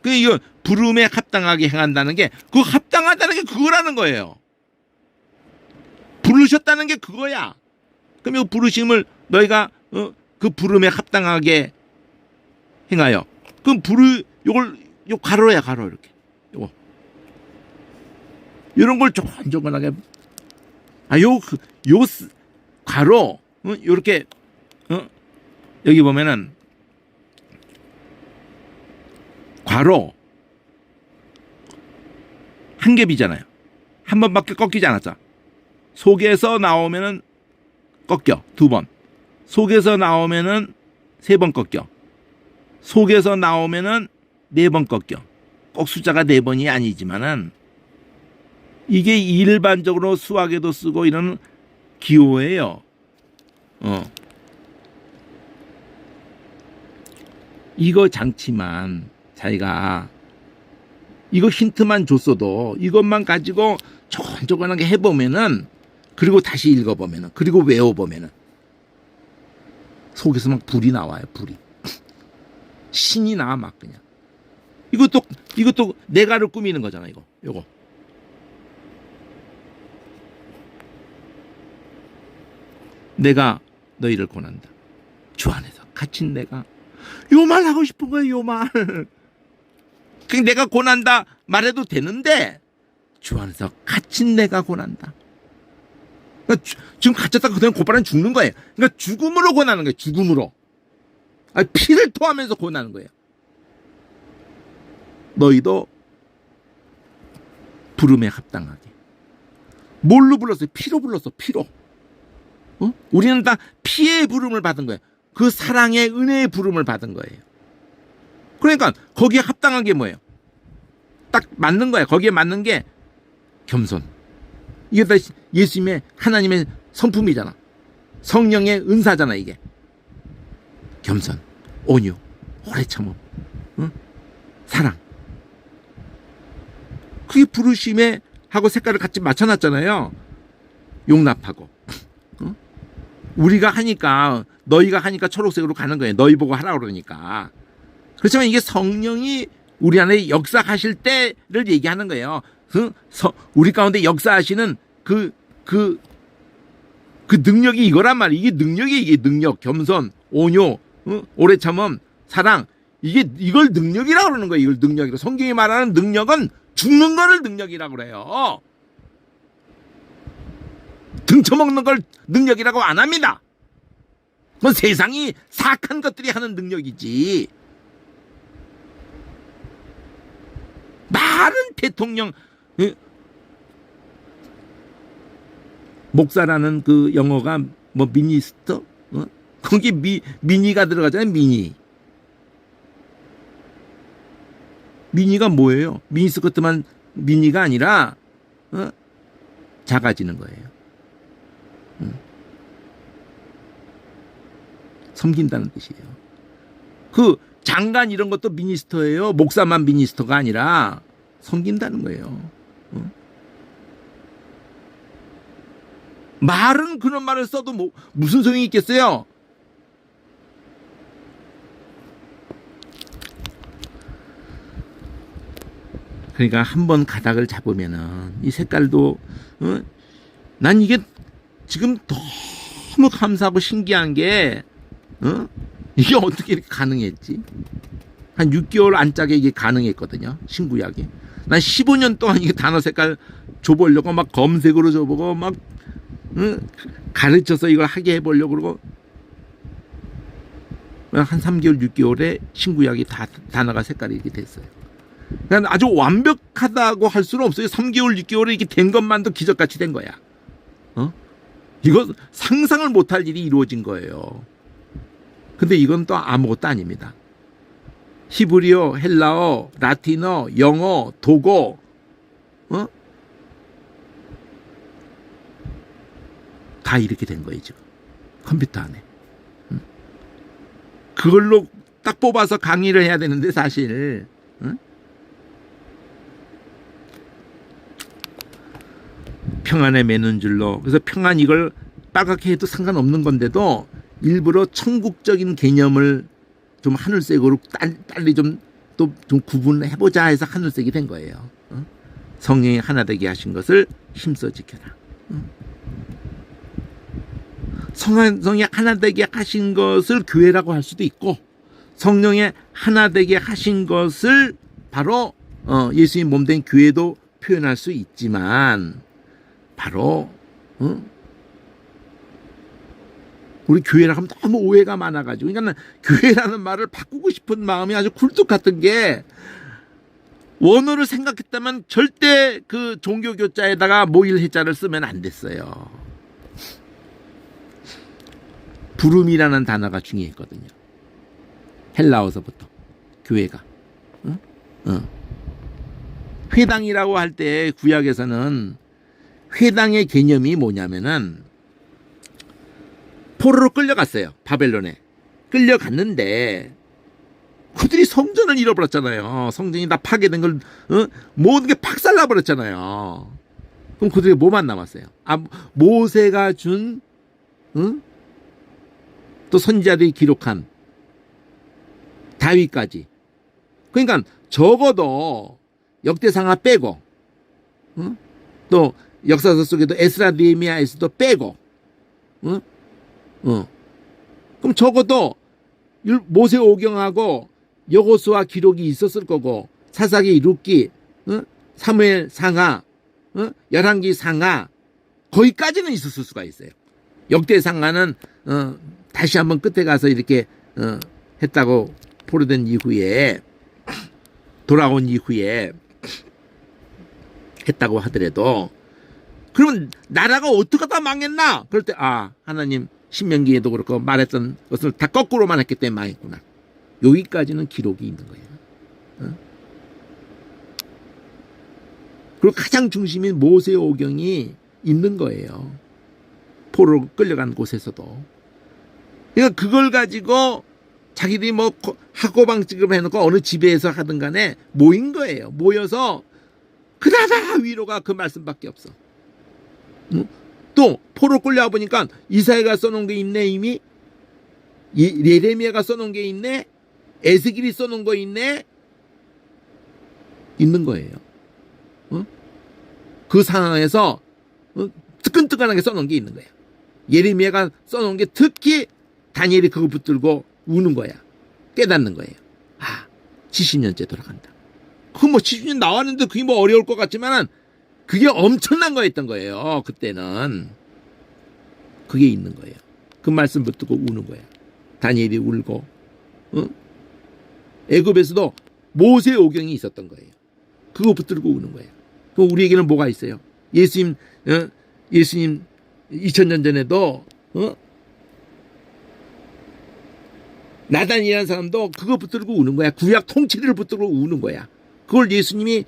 이거 부름에 합당하게 행한다는 게 그 합당하다는 게 그거라는 거예요. 부르셨다는 게 그거야. 그럼 이 부르심을 너희가 그 부름에 합당하게 행하여. 그럼 요 가로야 가로 이렇게. 요거. 이런 걸 조근조근하게 요 가로 요렇게 여기 보면은 괄호 한 겹이잖아요. 한 번밖에 꺾이지 않았죠. 속에서 나오면은 꺾여. 2번. 속에서 나오면은 3번 꺾여. 속에서 나오면은 4번 꺾여. 꼭 숫자가 4번이 아니지만은 이게 일반적으로 수학에도 쓰고 이런 기호예요. 이거 장치만 자기가 이거 힌트만 줬어도 이것만 가지고 조근조근하게 해보면은 그리고 다시 읽어보면은 그리고 외워보면은 속에서 막 불이 나와요. 불이 신이 나와 막 그냥. 이것도 내가를 꾸미는 거잖아. 요거 내가 너희를 권한다. 주 안에서 갇힌 내가 요 말 하고 싶은 거예요. 요 말. 그냥 내가 권한다 말해도 되는데 주 안에서 갇힌 내가 권한다. 그러니까 지금 갇혔다가 그냥 곧바로 죽는 거예요. 그러니까 죽음으로 권하는 거예요. 죽음으로. 피를 토하면서 권하는 거예요. 너희도 부름에 합당하게. 뭘로 불렀어요? 피로 불렀어. 피로. 우리는 다 피의 부름을 받은 거예요. 그 사랑의 은혜의 부름을 받은 거예요. 그러니까 거기에 합당한 게 뭐예요? 딱 맞는 거야. 거기에 맞는 게 겸손. 이게 다 예수님의 하나님의 성품이잖아. 성령의 은사잖아 이게. 겸손, 온유, 오래 참음, 사랑. 그게 부르심에 하고 색깔을 같이 맞춰놨잖아요. 용납하고. 우리가 하니까 너희가 하니까 초록색으로 가는 거예요. 너희 보고 하라고 그러니까. 그렇지만 이게 성령이 우리 안에 역사하실 때를 얘기하는 거예요. 우리 가운데 역사하시는 그 능력이 이거란 말이에요. 이게 능력이 이게 능력, 겸손, 온유, 오래 참음, 사랑. 이걸 능력이라고 그러는 거예요. 이걸 능력이라고. 성경이 말하는 능력은 죽는 거를 능력이라고 그래요. 등쳐먹는 걸 능력이라고 안 합니다. 그건 세상이 사악한 것들이 하는 능력이지. 많은 대통령, 목사라는 그 영어가 뭐 미니스터? 거기 미니가 들어가잖아요. 미니가 뭐예요? 미니스커트만 미니가 아니라 작아지는 거예요. 섬긴다는 뜻이에요. 그 장관 이런 것도 미니스터예요. 목사만 미니스터가 아니라 섬긴다는 거예요. 말은 그런 말을 써도 뭐 무슨 소용이 있겠어요? 그러니까 한번 가닥을 잡으면은 이 색깔도 난 이게 지금 너무 감사하고 신기한 게 이게 어떻게 이렇게 가능했지? 한 6개월 안짝에 이게 가능했거든요. 신구약이. 난 15년 동안 이게 단어 색깔 줘보려고 막 검색으로 줘보고 막 가르쳐서 이걸 하게 해보려고 그러고 한 3개월 6개월에 신구약이 다 단어가 색깔이 이렇게 됐어요. 그러니까 아주 완벽하다고 할 수는 없어요. 3개월 6개월에 이렇게 된 것만도 기적같이 된 거야. 이거 상상을 못할 일이 이루어진 거예요. 근데 이건 또 아무것도 아닙니다. 히브리어, 헬라어, 라틴어, 영어, 독어, 다 이렇게 된 거예요, 지금. 컴퓨터 안에. 그걸로 딱 뽑아서 강의를 해야 되는데, 사실. 평안에 매는 줄로. 그래서 평안 이걸 빨갛게 해도 상관없는 건데도 일부러 천국적인 개념을 좀 하늘색으로 빨리 좀 또 좀 구분해보자 해서 하늘색이 된 거예요. 성령이 하나 되게 하신 것을 힘써 지켜라. 성령이 하나 되게 하신 것을 교회라고 할 수도 있고, 성령의 하나 되게 하신 것을 바로 예수님 몸된 교회도 표현할 수 있지만, 바로 우리 교회라 하면 너무 오해가 많아가지고, 그러니까 교회라는 말을 바꾸고 싶은 마음이 아주 굴뚝 같은 게, 원어를 생각했다면 절대 그 종교 교자에다가 모일 해자를 쓰면 안 됐어요. 부름이라는 단어가 중요했거든요. 헬라어서부터 교회가. 회당이라고 할 때 구약에서는 회당의 개념이 뭐냐면은 포로로 끌려갔어요. 바벨론에. 끌려갔는데 그들이 성전을 잃어버렸잖아요. 성전이 다 파괴된 걸 모든 게 박살나버렸잖아요. 그럼 그들이 뭐만 남았어요? 모세가 준 또 선지자들이 기록한 다윗까지. 그러니까 적어도 역대상하 빼고 또 역사서 속에도 에스라 느헤미야에서도 빼고 그럼 적어도 모세 오경하고 여호수아 기록이 있었을 거고, 사사기 룻기, 사무엘 상하, 열왕기 상하, 거기까지는 있었을 수가 있어요. 역대 상하는 다시 한번 끝에 가서 이렇게 했다고 포로된 이후에, 돌아온 이후에 했다고 하더라도, 그러면 나라가 어떻게 다 망했나? 그럴 때 하나님 신명기에도 그렇고 말했던 것을 다 거꾸로만 했기 때문에 망했구나. 여기까지는 기록이 있는 거예요. 그리고 가장 중심인 모세 오경이 있는 거예요. 포로로 끌려간 곳에서도. 그러니까 그걸 가지고 자기들이 뭐 학고방식으로 해놓고 어느 집에서 하든 간에 모인 거예요. 모여서 그나마 위로가 그 말씀밖에 없어. 또 포로 끌려와 보니까 이사야가 써놓은 게 있네. 이미 예레미야가 써놓은 게 있네. 에스겔이 써놓은 거 있네. 있는 거예요. 그 상황에서 뜨끈뜨끈하게 써놓은 게 있는 거예요. 예레미야가 써놓은 게 특히 다니엘이 그거 붙들고 우는 거야. 깨닫는 거예요. 70년째 돌아간다. 그 뭐 70년 나왔는데 그게 뭐 어려울 것 같지만은 그게 엄청난 거였던 거예요. 그때는. 그게 있는 거예요. 그 말씀 붙들고 우는 거야. 다니엘이 울고, 애굽에서도 모세 오경이 있었던 거예요. 그거 붙들고 우는 거예요. 그 우리에게는 뭐가 있어요? 예수님 2000년 전에도, 나단이라는 사람도 그거 붙들고 우는 거야. 구약 통치를 붙들고 우는 거야. 그걸 예수님이,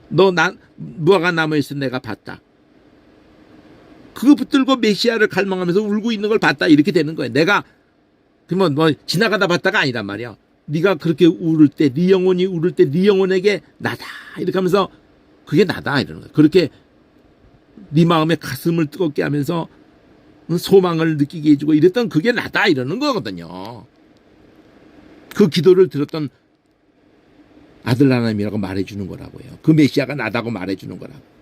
무화과 나무에서 내가 봤다. 그거 붙들고 메시아를 갈망하면서 울고 있는 걸 봤다. 이렇게 되는 거예요. 내가 그러면 뭐 지나가다 봤다가 아니란 말이야. 네가 그렇게 울을 때, 네 영혼이 울을 때, 네 영혼에게 나다. 이렇게 하면서 그게 나다 이러는 거예요. 그렇게 네 마음의 가슴을 뜨겁게 하면서 소망을 느끼게 해주고 이랬던 그게 나다 이러는 거거든요. 그 기도를 들었던 아들 하나님이라고 말해주는 거라고요. 그 메시아가 나다고 말해주는 거라고.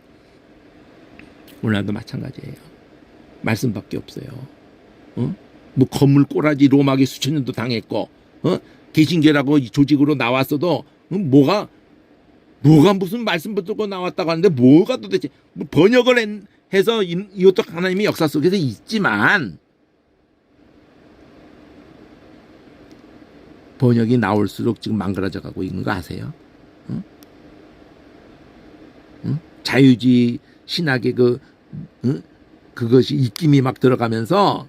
오늘도 마찬가지예요. 말씀밖에 없어요. 뭐 건물 꼬라지 로마게 수천 년도 당했고, 개신교라고 조직으로 나왔어도 뭐가 무슨 말씀 붙들고 나왔다고 하는데 뭐가 도대체 뭐 번역을 해서 이것도 하나님의 역사 속에서 있지만 번역이 나올수록 지금 망가져 가고 있는 거 아세요? 자유주의 신학의 그것이 입김이 막 들어가면서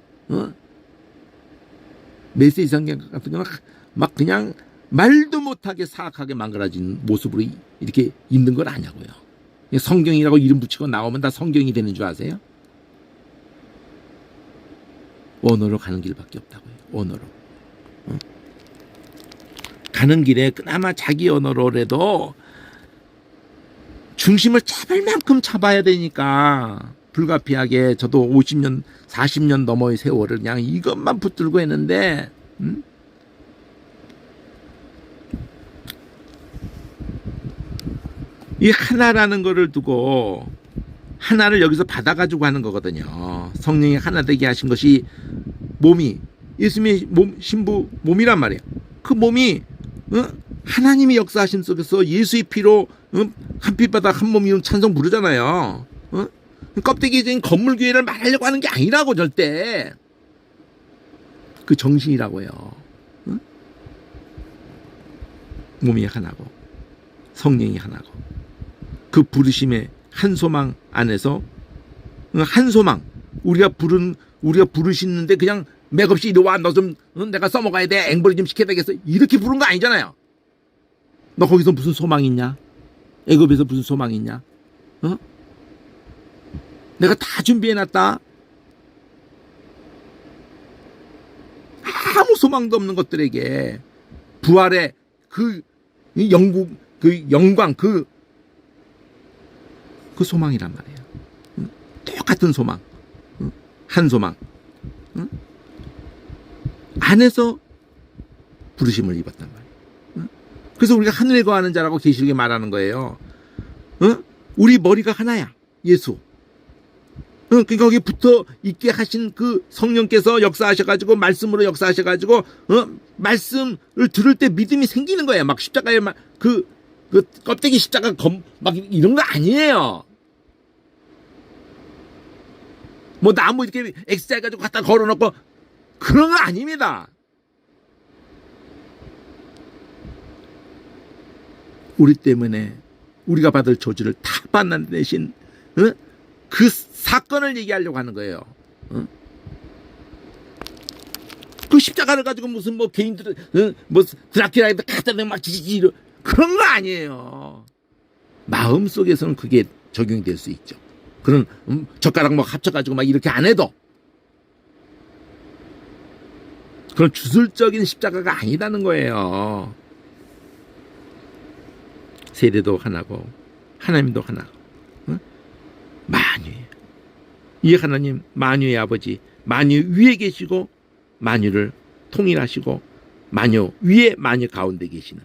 메시지 성경 같은 거는 막 그냥 말도 못하게 사악하게 망가진 모습으로 이렇게 있는 건 아냐고요. 성경이라고 이름 붙이고 나오면 다 성경이 되는 줄 아세요? 언어로 가는 길밖에 없다고요. 언어로. 가는 길에 그나마 자기 언어로라도 중심을 잡을 만큼 잡아야 되니까 불가피하게 저도 50년 40년 넘어의 세월을 그냥 이것만 붙들고 했는데 이 하나라는 거를 두고 하나를 여기서 받아가지고 하는 거거든요. 성령이 하나 되게 하신 것이 몸이 예수님의 신부 몸이란 말이에요. 그 몸이 하나님의 역사하심 속에서 예수의 피로 한 피바닥 한 몸 이룬 찬송 부르잖아요. 껍데기적인 건물교회를 말하려고 하는 게 아니라고 절대. 그 정신이라고요. 몸이 하나고 성령이 하나고 그 부르심의 한 소망 안에서 한 소망 우리가 부르시는데 그냥 맥없이 이리 와 너 좀 내가 써먹어야 돼 앵벌이 좀 시켜야 되겠어 이렇게 부른 거 아니잖아요. 너 거기서 무슨 소망이 있냐? 애굽에서 무슨 소망이 있냐? 내가 다 준비해놨다. 아무 소망도 없는 것들에게 부활의 그 영국 그 영광 그 소망이란 말이에요. 똑같은 소망, 한 소망 안에서 부르심을 입었단 말이에요. 그래서 우리가 하늘에 거하는 자라고 계시록에 말하는 거예요. 우리 머리가 하나야, 예수. 그러니까 거기에 붙어 있게 하신 그 성령께서 역사하셔가지고 말씀으로 역사하셔가지고 말씀을 들을 때 믿음이 생기는 거예요. 막 십자가에 막 그 껍데기 십자가 막 이런 거 아니에요. 뭐 나무 이렇게 X자 해가지고 갖다 걸어놓고 그런 거 아닙니다. 우리 때문에 우리가 받을 저주를 다 받는 대신 그 사건을 얘기하려고 하는 거예요. 그 십자가를 가지고 무슨 뭐 개인들 뭐 드라큘라에다 갖다 대고 막 지지지 그런 거 아니에요. 마음 속에서는 그게 적용이 될 수 있죠. 그런 젓가락 뭐 합쳐가지고 막 이렇게 안 해도 그런 주술적인 십자가가 아니라는 거예요. 세대도 하나고 하나님도 하나고 만유. 이 하나님 만유의 아버지 만유 위에 계시고 만유를 통일하시고 만유 위에 만유 가운데 계시는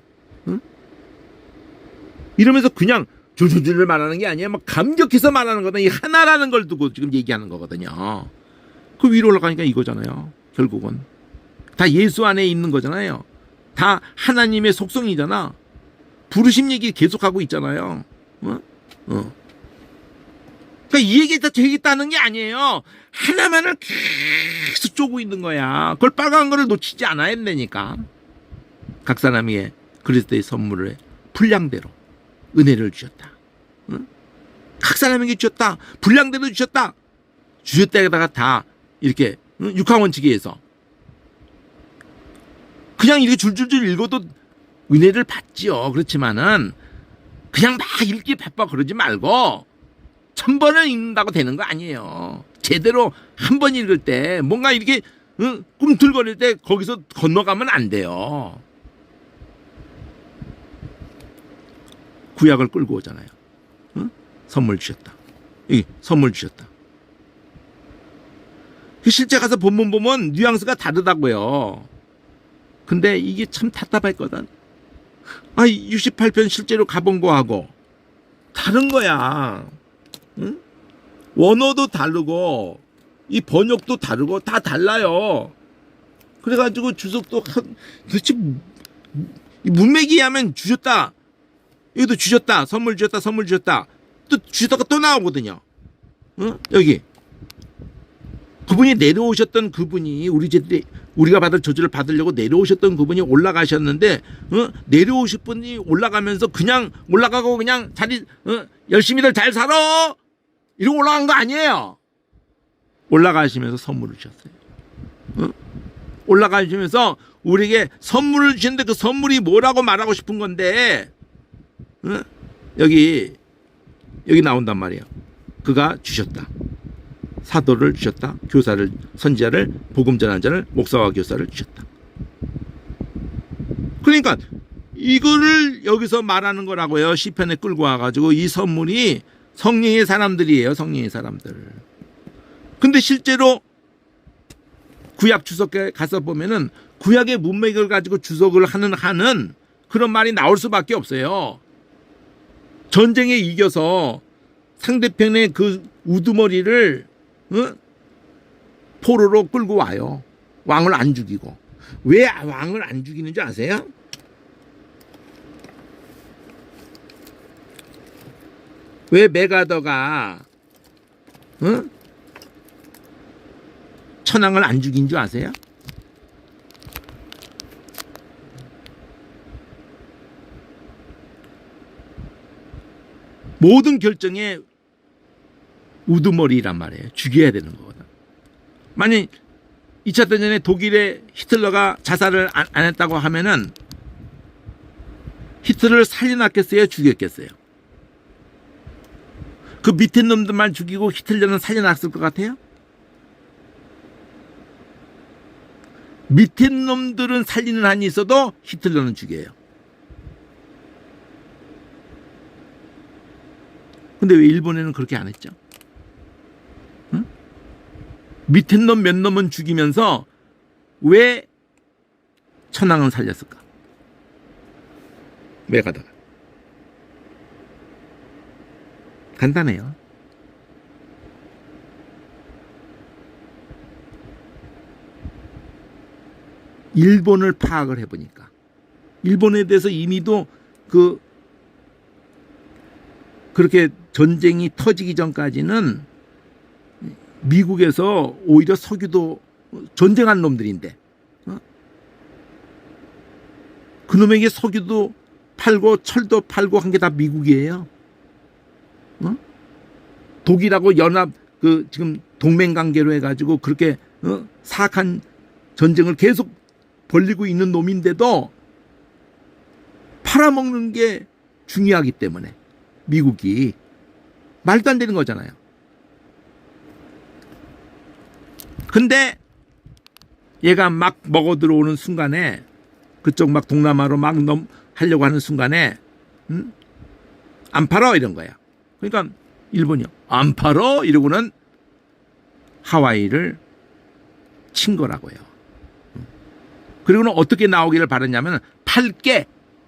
이러면서 그냥 줄줄줄을 말하는 게 아니에요. 막 감격해서 말하는 거다. 이 하나라는 걸 두고 지금 얘기하는 거거든요. 그 위로 올라가니까 이거잖아요. 결국은 다 예수 안에 있는 거잖아요. 다 하나님의 속성이잖아. 부르심 얘기 계속하고 있잖아요. 그러니까 이 얘기 다 되겠다는 게 아니에요. 하나만을 계속 쪼고 있는 거야. 그걸 빨간 거를 놓치지 않아야 된다니까. 각 사람에게 그리스도의 선물을 분량대로 은혜를 주셨다. 각 사람에게 주셨다. 분량대로 주셨다. 주셨다에다가 다 이렇게 육하원칙에서 그냥 이렇게 줄줄줄 읽어도 은혜를 받지요. 그렇지만은 그냥 막 읽기 바빠 그러지 말고 1000번을 읽는다고 되는 거 아니에요. 제대로 한 번 읽을 때 뭔가 이렇게 꿈틀거릴 때 거기서 건너가면 안 돼요. 구약을 끌고 오잖아요. 선물 주셨다. 선물 주셨다. 실제 가서 본문 보면 뉘앙스가 다르다고요. 근데 이게 참 답답했거든. 68편 실제로 가본 거하고 다른 거야. 응? 원어도 다르고 이 번역도 다르고 다 달라요. 그래가지고 주석도 도대체 문맥이 하면 주셨다. 여기도 주셨다. 선물 주셨다. 선물 주셨다. 또 주셨다가 또 나오거든요. 여기 그분이 내려오셨던 그분이 우리가 받을 저주를 받으려고 내려오셨던 그분이 올라가셨는데 내려오실 분이 올라가면서 그냥 올라가고 그냥 자리 열심히들 잘 살아 이러고 올라간 거 아니에요. 올라가시면서 선물을 주셨어요. 올라가시면서 우리에게 선물을 주셨는데 그 선물이 뭐라고 말하고 싶은 건데 여기 나온단 말이에요. 그가 주셨다. 사도를 주셨다. 교사를, 선지자를, 복음 전한 자를, 목사와 교사를 주셨다. 그러니까 이거를 여기서 말하는 거라고요. 시편에 끌고 와가지고 이 선물이 성령의 사람들이에요. 성령의 사람들. 근데 실제로 구약 주석에 가서 보면은 구약의 문맥을 가지고 주석을 하는 그런 말이 나올 수밖에 없어요. 전쟁에 이겨서 상대편의 그 우두머리를 포로로 끌고 와요. 왕을 안 죽이고. 왜 왕을 안 죽이는 줄 아세요? 왜 메가더가 천왕을 안 죽인 줄 아세요? 모든 결정에 우두머리란 말이에요. 죽여야 되는 거거든. 만약 2차 대전에 독일의 히틀러가 자살을 안 했다고 하면은 히틀러를 살려놨겠어요? 죽였겠어요? 그 밑에 놈들만 죽이고 히틀러는 살려놨을 것 같아요? 밑에 놈들은 살리는 한이 있어도 히틀러는 죽여요. 근데 왜 일본에는 그렇게 안 했죠? 밑에 놈 몇 놈은 죽이면서 왜 천황은 살렸을까? 메가더가. 간단해요. 일본을 파악을 해보니까 일본에 대해서 이미도 그렇게 전쟁이 터지기 전까지는 미국에서 오히려 석유도 전쟁한 놈들인데 그놈에게 석유도 팔고 철도 팔고 한 게 다 미국이에요. 독일하고 연합 지금 동맹 관계로 해가지고 그렇게 사악한 전쟁을 계속 벌리고 있는 놈인데도 팔아먹는 게 중요하기 때문에 미국이 말도 안 되는 거잖아요. 근데 얘가 막 먹어 들어오는 순간에 그쪽 막 동남아로 막 하려고 하는 순간에 안 팔어 이런 거야. 그러니까 일본이요. 안 팔어 이러고는 하와이를 친 거라고요. 그리고는 어떻게 나오기를 바랐냐면 팔게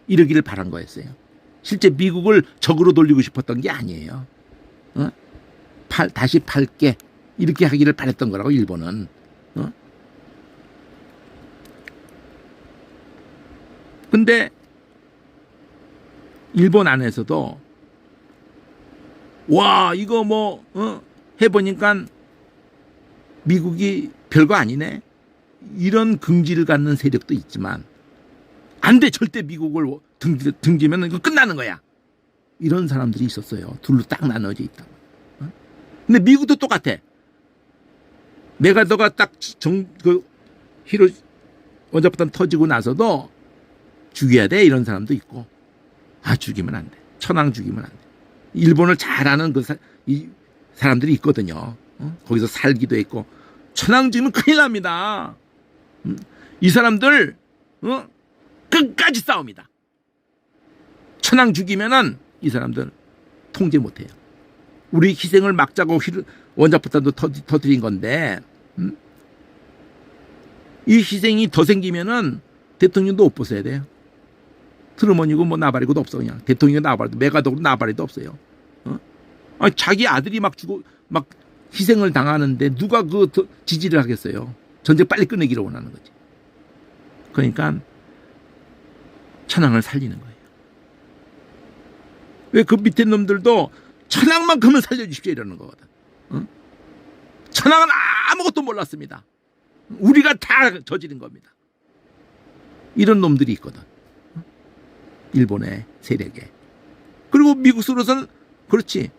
이러기를 바란 거였어요. 실제 미국을 적으로 돌리고 싶었던 게 아니에요. 다시 팔게 이렇게 하기를 바랬던 거라고 일본은. 근데 일본 안에서도 와 이거 뭐 해보니까 미국이 별거 아니네 이런 긍지를 갖는 세력도 있지만 안 돼 절대 미국을 등지면 이거 끝나는 거야 이런 사람들이 있었어요. 둘로 딱 나눠져 있다. 근데 미국도 똑같아. 내가 너가 딱 히로 원자폭탄 터지고 나서도 죽여야 돼 이런 사람도 있고 죽이면 안 돼. 천황 죽이면 안 돼. 일본을 잘 아는 이 사람들이 있거든요. 거기서 살기도 했고 천황 죽이면 큰일 납니다. 이 사람들 끝까지 싸웁니다. 천황 죽이면은 이 사람들 통제 못해요. 우리 희생을 막자고 원자폭탄도 터뜨린 건데 이 희생이 더 생기면은 대통령도 옷 벗어야 돼요. 트루먼이고 뭐 나발이고도 없어 그냥 대통령이 나발도 메가더도 나발이도 없어요. 자기 아들이 막 희생을 당하는데 누가 지지를 하겠어요. 전쟁 빨리 끝내기를 원하는 거지. 그러니까 천황을 살리는 거예요. 왜 그 밑에 놈들도 천황만큼은 살려주십시오 이러는 거거든. 천황은 아무것도 몰랐습니다. 우리가 다 저지른 겁니다. 이런 놈들이 있거든. 일본의 세력에. 그리고 미국으로서는 그렇지.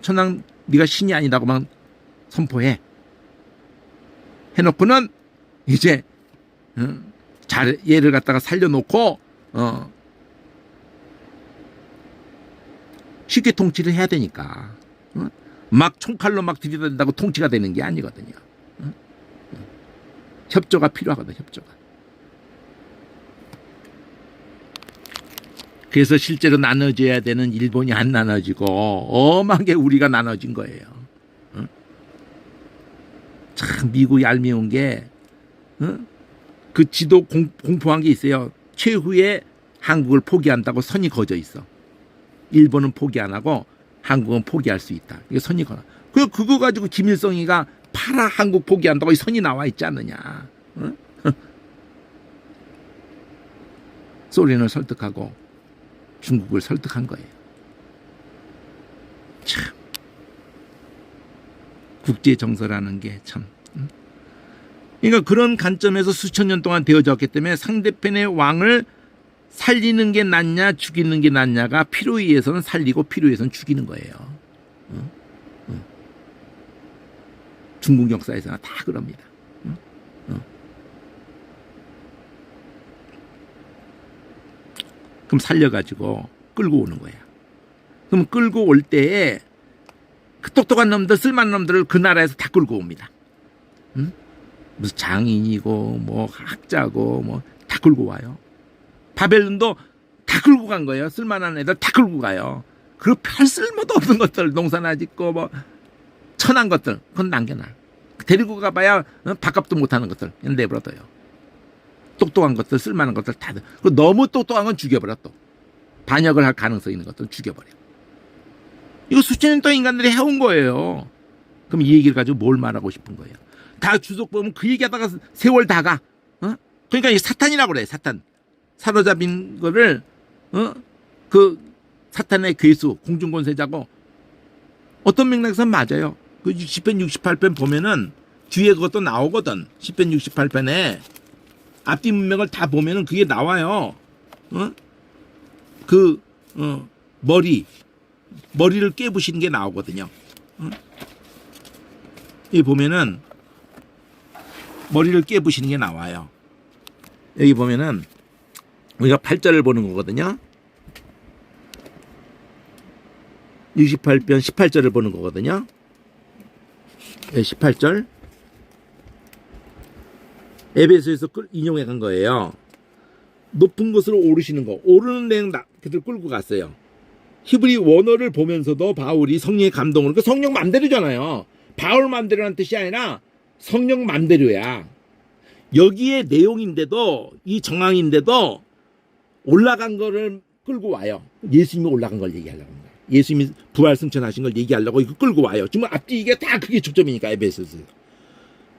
천황 네가 신이 아니라고만 선포해. 해놓고는 이제 잘 얘를 갖다가 살려놓고 쉽게 통치를 해야 되니까 막 총칼로 막 들이댄다고 통치가 되는 게 아니거든요. 협조가 필요하거든. 협조가. 그래서 실제로 나눠져야 되는 일본이 안 나눠지고 엄하게 우리가 나눠진 거예요. 참 미국 얄미운 게 그 지도 공포한 게 있어요. 최후에 한국을 포기한다고 선이 거져 있어. 일본은 포기 안 하고 한국은 포기할 수 있다. 이게 선이 거나. 그거 가지고 김일성이가 파라 한국 포기한다고 이 선이 나와 있지 않느냐. 소련을 설득하고 중국을 설득한 거예요. 참 국제 정서라는 게 참. 그러니까 그런 관점에서 수천 년 동안 되어졌기 때문에 상대편의 왕을 살리는 게 낫냐 죽이는 게 낫냐가 필요에 의해서는 살리고 필요에 의해서는 죽이는 거예요. 중국 역사에서는 다 그럽니다. 그럼 살려가지고 끌고 오는 거야. 그럼 끌고 올 때에 그 똑똑한 놈들 쓸만한 놈들을 그 나라에서 다 끌고 옵니다. 무슨 장인이고 뭐 학자고 뭐 다 끌고 와요. 바벨론도 다 끌고 간 거예요. 쓸만한 애들 다 끌고 가요. 그리고 별 쓸모도 없는 것들 농사나 짓고 뭐 천한 것들 그건 남겨놔. 데리고 가봐야 밥값도 못하는 것들 그냥 내버려둬요. 똑똑한 것들 쓸만한 것들 다. 너무 똑똑한 건 죽여버려. 또 반역을 할 가능성이 있는 것들 죽여버려. 이거 수천 년 동안 인간들이 해온 거예요. 그럼 이 얘기를 가지고 뭘 말하고 싶은 거예요. 다 주석 보면 그 얘기하다가 세월 다 가. 그러니까 이 사탄이라고 그래. 사탄. 사로잡힌 거를 그 사탄의 괴수 공중권세자고 어떤 맥락에서 맞아요. 그 10편 68편 보면은 뒤에 그것도 나오거든. 10편 68편에 앞뒤 문맥을 다 보면은 그게 나와요. 머리를 깨부시는 게 나오거든요. 여기 보면은 머리를 깨부시는 게 나와요. 여기 보면은 우리가 8절을 보는 거거든요. 68편 18절을 보는 거거든요. 18절 에베소에서 인용해 간 거예요. 높은 곳으로 오르시는 거. 오르는 내용 그들 끌고 갔어요. 히브리 원어를 보면서도 바울이 성령의 감동으로 그 성령 맘대로잖아요. 바울 맘대로라는 뜻이 아니라 성령 맘대로야. 여기에 내용인데도 이 정황인데도 올라간 거를 끌고 와요. 예수님이 올라간 걸 얘기하려고 합니다. 예수님이 부활 승천하신 걸 얘기하려고 이거 끌고 와요. 지금 앞뒤 이게 다 그게 초점이니까 에베소서.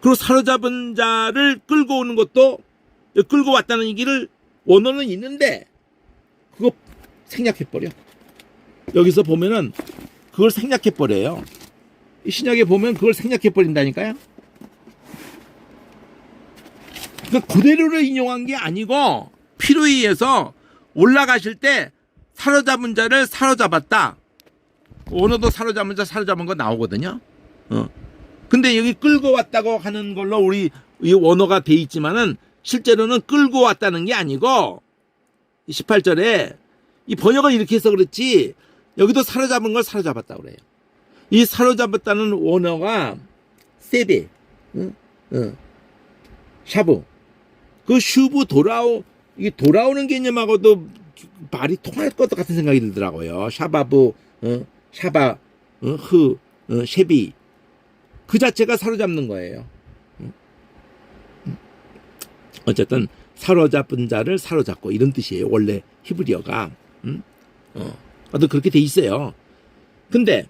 그리고 사로잡은 자를 끌고 오는 것도 끌고 왔다는 얘기를 원어는 있는데 그거 생략해버려. 여기서 보면은 그걸 생략해버려요. 이 신약에 보면 그걸 생략해버린다니까요. 그러니까 그대로를 인용한 게 아니고 필요에 의해서 올라가실 때 사로잡은 자를 사로잡았다. 원어도 사로잡은 자 사로잡은 거 나오거든요. 근데 여기 끌고 왔다고 하는 걸로 우리 이 원어가 돼 있지만은 실제로는 끌고 왔다는 게 아니고 18절에 이 번역을 이렇게 해서 그렇지 여기도 사로잡은 걸 사로잡았다고 그래요. 이 사로잡았다는 원어가 세베, 샤브, 그 슈브 이게 돌아오는 개념하고도 말이 통할 것 같은 생각이 들더라고요. 샤바브, 샤바, 쉐비. 그 자체가 사로잡는 거예요. 어쨌든 사로잡은 자를 사로잡고 이런 뜻이에요. 원래 히브리어가. 또 그렇게 돼 있어요. 근데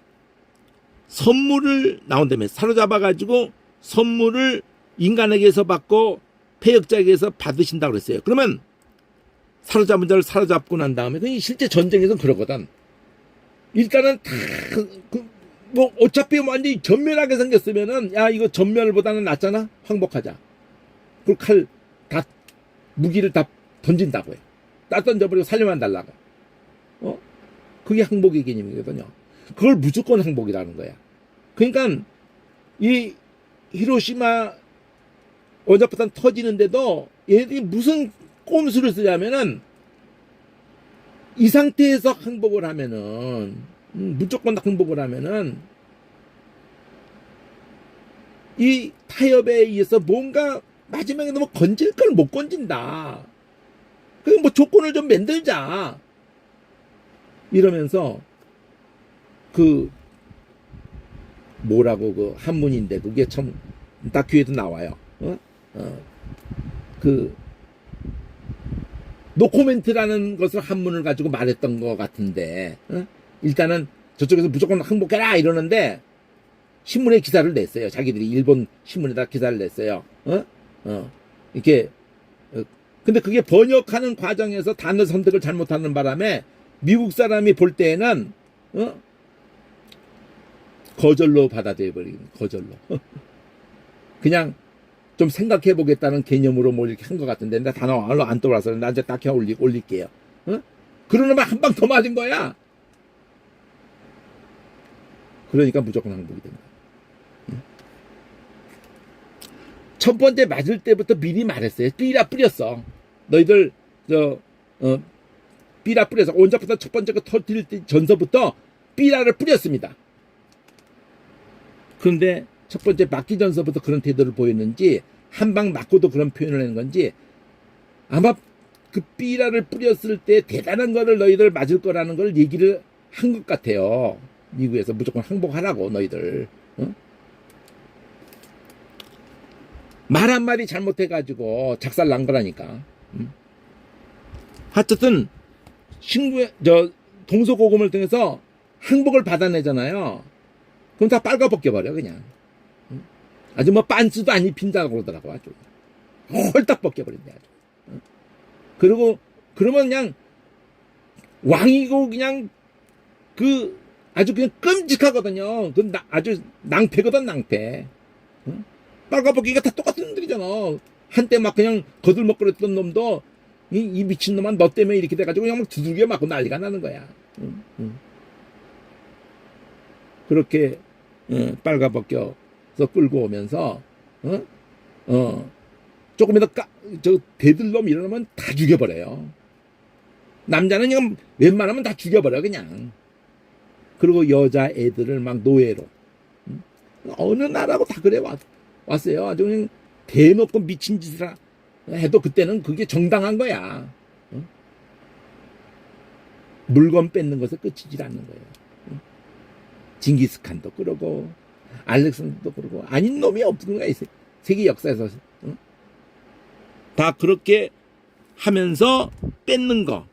선물을 나온다며 사로잡아가지고 선물을 인간에게서 받고 패역자에게서 받으신다고 그랬어요. 그러면 사로잡은 자를 사로잡고 난 다음에 그 실제 전쟁에서는 그러거든. 일단은 다 뭐 어차피 완전히 전멸하게 생겼으면은 야 이거 전멸보다는 낫잖아. 항복하자. 그 칼 다 무기를 다 던진다고 해. 다 던져버리고 살려만 달라고. 그게 항복의 개념이거든요. 그걸 무조건 항복이라는 거야. 그러니까 이 히로시마 원자포탄 터지는데도 얘들이 무슨 꼼수를 쓰냐면은 이 상태에서 항복을 하면은 무조건 항복을 하면은 이 타협에 의해서 뭔가 마지막에 너무 건질 걸 못 건진다. 그럼 뭐 조건을 좀 만들자. 이러면서 그 뭐라고 그 한문인데 그게 참 다큐에도 나와요. 그 노코멘트라는 것을 한문을 가지고 말했던 것 같은데 일단은 저쪽에서 무조건 항복해라 이러는데 신문에 기사를 냈어요. 자기들이 일본 신문에다 기사를 냈어요. 이렇게 근데 그게 번역하는 과정에서 단어 선택을 잘못하는 바람에 미국 사람이 볼 때에는 거절로 받아들여버리는 거절로 그냥 좀 생각해 보겠다는 개념으로 뭐 이렇게 한 것 같은데 나 단어 안 떠올라서 나 이제 딱 올릴게요. 그러려면 한 방 더 맞은 거야. 그러니까 무조건 항복이 된다. 첫 번째 맞을 때부터 미리 말했어요. 삐라 뿌렸어. 너희들 삐라 뿌려서 원자부터 첫 번째 거 터뜨릴 전서부터 삐라를 뿌렸습니다. 그런데 첫 번째 맞기 전서부터 그런 태도를 보였는지 한 방 맞고도 그런 표현을 하는 건지 아마 그 삐라를 뿌렸을 때 대단한 거를 너희들 맞을 거라는 걸 얘기를 한 것 같아요. 미국에서 무조건 항복하라고 너희들. 말 한마디 잘못해가지고 작살 난 거라니까. 하여튼 동서고금을 통해서 항복을 받아내잖아요. 그럼 다 빨가벗겨버려 그냥. 아주 뭐 빤스도 안 입힌다고 그러더라고. 아주 홀딱 벗겨버린대 아주. 그리고 그러면 그냥 왕이고 그냥 아주 그냥 끔찍하거든요. 아주 낭패거든 낭패. 빨가벗기가 다 똑같은 놈들이잖아. 한때 막 그냥 거들먹거렸던 놈도 이 미친놈아 너 때문에 이렇게 돼가지고 그냥 막 두들겨 맞고 난리가 나는 거야. 그렇게 빨가벗겨서 끌고 오면서 조금이라도 대들놈 이러면 다 죽여버려요. 남자는 그냥 웬만하면 다 죽여버려 그냥. 그리고 여자 애들을 막 노예로. 어느 나라고 다 그래 왔어요. 아주 그냥 대놓고 미친 짓을 해도 그때는 그게 정당한 거야. 물건 뺏는 것에 끝이질 않는 거예요. 징기스칸도 그러고 알렉산더도 그러고 아닌 놈이 없는 거야. 세계 역사에서. 다 그렇게 하면서 뺏는 거.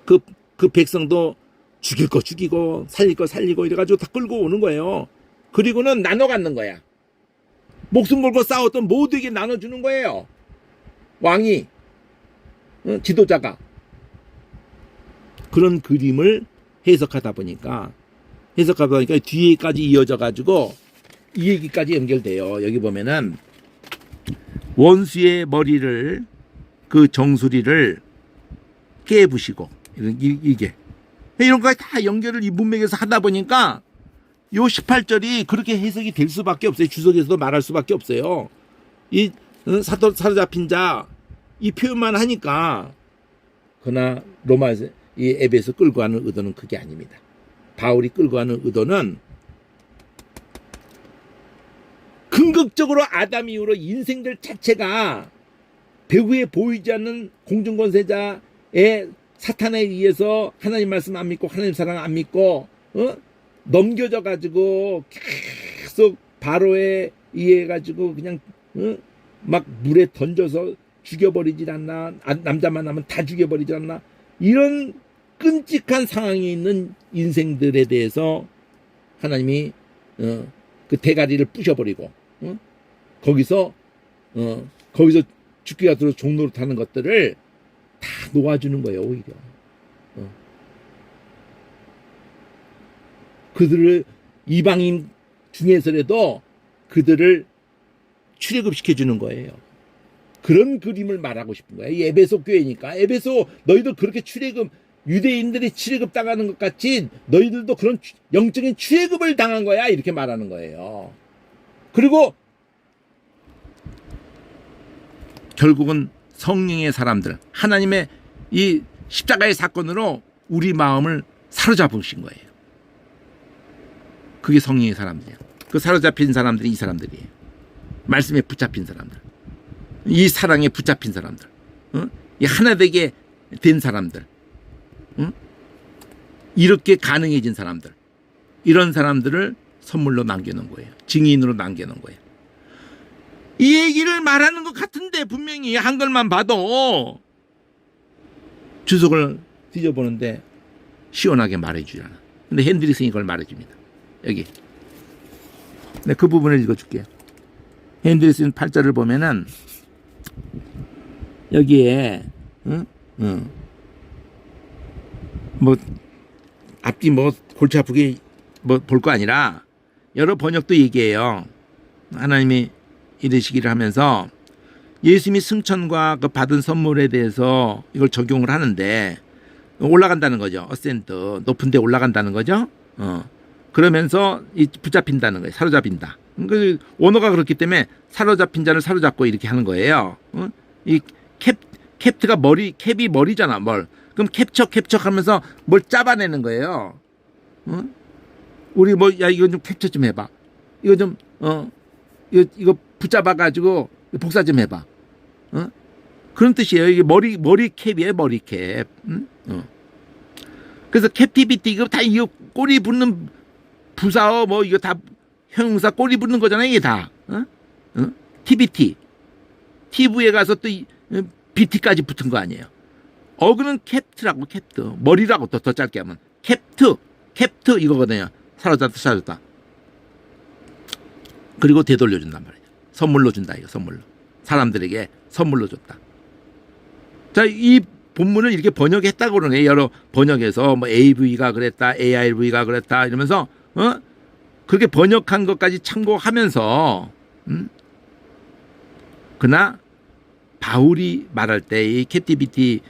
그 백성도 죽일 거 죽이고 살릴 거 살리고 이래가지고 다 끌고 오는 거예요. 그리고는 나눠 갖는 거야. 목숨 걸고 싸웠던 모두에게 나눠주는 거예요. 왕이 지도자가 그런 그림을 해석하다 보니까 뒤에까지 이어져 가지고 이 얘기까지 연결돼요. 여기 보면은 원수의 머리를 그 정수리를 깨부시고 이게 이런 거 다 연결을 이 문맥에서 하다 보니까 요 18절이 그렇게 해석이 될 수밖에 없어요. 주석에서도 말할 수밖에 없어요. 이 사로잡힌 자 이 표현만 하니까 그러나 로마에서 이 에베소 끌고 가는 의도는 그게 아닙니다. 바울이 끌고 가는 의도는 궁극적으로 아담 이후로 인생들 자체가 배후에 보이지 않는 공중권세자의 사탄에 의해서 하나님 말씀 안 믿고 하나님 사랑 안 믿고 넘겨져 가지고 계속 바로에 의해 가지고 그냥 막 물에 던져서 죽여버리질 않나, 남자만 하면 다 죽여버리질 않나, 이런 끔찍한 상황에 있는 인생들에 대해서 하나님이 그 대가리를 부셔버리고 거기서 죽기가 들어 종노릇하는 것들을 다 놓아주는 거예요. 오히려 그들을 이방인 중에서라도 그들을 출애굽시켜주는 거예요. 그런 그림을 말하고 싶은 거예요. 이 에베소 교회니까. 에베소 너희도 그렇게 유대인들이 출애굽 당하는 것 같이 너희들도 그런 영적인 출애굽을 당한 거야, 이렇게 말하는 거예요. 그리고 결국은 성령의 사람들, 하나님의 이 십자가의 사건으로 우리 마음을 사로잡으신 거예요. 그게 성령의 사람들이에요. 그 사로잡힌 사람들이 이 사람들이에요. 말씀에 붙잡힌 사람들, 이 사랑에 붙잡힌 사람들, 이 하나 되게 된 사람들, 이렇게 가능해진 사람들, 이런 사람들을 선물로 남겨놓은 거예요. 증인으로 남겨놓은 거예요. 이 얘기를 말하는 것 같은데 분명히 한글만 봐도 주석을 뒤져보는데 시원하게 말해주잖아. 근데 핸드리슨이 그걸 말해줍니다. 여기. 네, 그 부분을 읽어줄게요. 핸드리슨 8절을 보면은 여기에 뭐 앞뒤 뭐 골치 아프게 뭐 볼 거 아니라 여러 번역도 얘기해요. 하나님이 이르시기를 하면서 예수님이 승천과 그 받은 선물에 대해서 이걸 적용을 하는데 올라간다는 거죠. 어센트, 높은 데 올라간다는 거죠. 그러면서 붙잡힌다는 거예요. 사로잡힌다. 그 원어가 그렇기 때문에 사로잡힌 자를 사로잡고 이렇게 하는 거예요. 이 캡트가 캡이 머리잖아, 뭘. 그럼 캡처 하면서 뭘 잡아내는 거예요. 우리 야, 이거 좀 캡처 좀 해봐. 이거 좀, 이거 붙잡아가지고 복사 좀 해봐. 그런 뜻이에요. 이게 머리 캡이에요, 머리 캡. 그래서 캡티비티, 이거 다 이거 꼬리 붙는 부사어, 뭐 이거 다 형용사 꼬리 붙는 거잖아요, 이게 다. TBT. TV에 가서 또 BT까지 붙은 거 아니에요. 어그는 캡트라고, 캡트. 머리라고 더 짧게 하면. 캡트 이거거든요. 사로잡다. 그리고 되돌려준단 말이에요. 선물로 준다, 이거, 선물로. 사람들에게 선물로 줬다. 자, 이 본문을 이렇게 번역했다고 그러네. 여러 번역에서 뭐 AV가 그랬다, ARV가 그랬다, 이러면서, 그렇게 번역한 것까지 참고하면서, 그러나, 바울이 말할 때 이 캡티비티,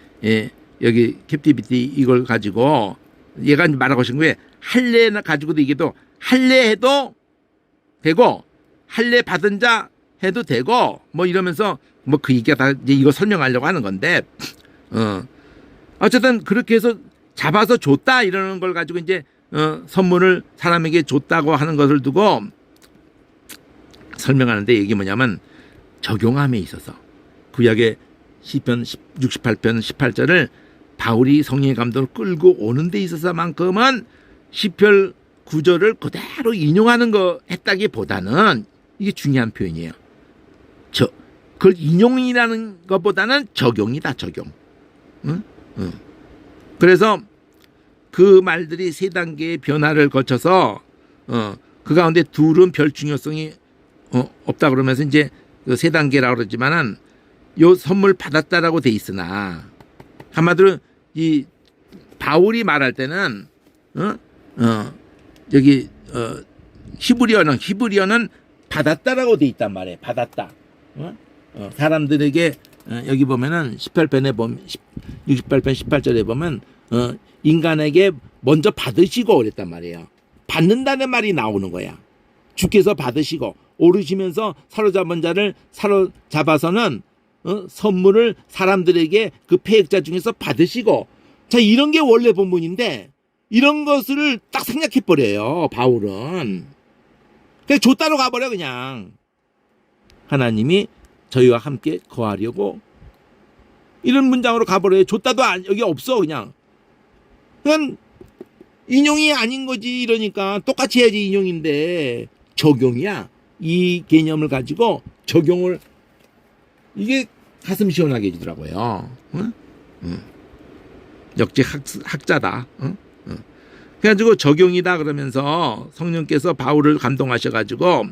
여기 캡티비티 이걸 가지고 얘가 말하고 싶은 게 할례나 가지고도 얘기도 할례해도 되고 할례 받은 자 해도 되고 뭐 이러면서 뭐 그 얘기가 다 이제 이거 설명하려고 하는 건데 어쨌든 그렇게 해서 잡아서 줬다 이러는 걸 가지고 이제 선물을 사람에게 줬다고 하는 것을 두고 설명하는데 이게 뭐냐면 적용함에 있어서 구약의 시편 68편 18절을 바울이 성령의 감동을 끌고 오는 데 있어서만큼은 시편 9절을 그대로 인용하는 거 했다기보다는 이게 중요한 표현이에요. 그걸 인용이라는 것보다는 적용이다, 적용. 그래서 그 말들이 세 단계의 변화를 거쳐서 그 가운데 둘은 별 중요성이 없다 그러면서 이제 그 세 단계라고 그러지만은 요 선물 받았다라고 돼 있으나 한마디로 이 바울이 말할 때는 여기 히브리어는 받았다라고 돼 있단 말이에요. 받았다. 사람들에게 여기 보면은 18편에 보면 68편 18절에 보면 인간에게 먼저 받으시고 그랬단 말이에요. 받는다는 말이 나오는 거야. 주께서 받으시고 오르시면서 사로잡은 자를 사로잡아서는 선물을 사람들에게 그 패역자 중에서 받으시고, 자, 이런 게 원래 본문인데 이런 것을 딱 생략해 버려요. 바울은 그냥 줬다로 가버려. 그냥 하나님이 저희와 함께 거하려고 이런 문장으로 가버려요. 줬다도 여기 없어. 그냥 인용이 아닌 거지. 이러니까 똑같이 해야지. 인용인데 적용이야. 이 개념을 가지고 적용을, 이게 가슴 시원하게 해주더라고요. 역시 학자다. 그래가지고 적용이다 그러면서 성령께서 바울을 감동하셔가지고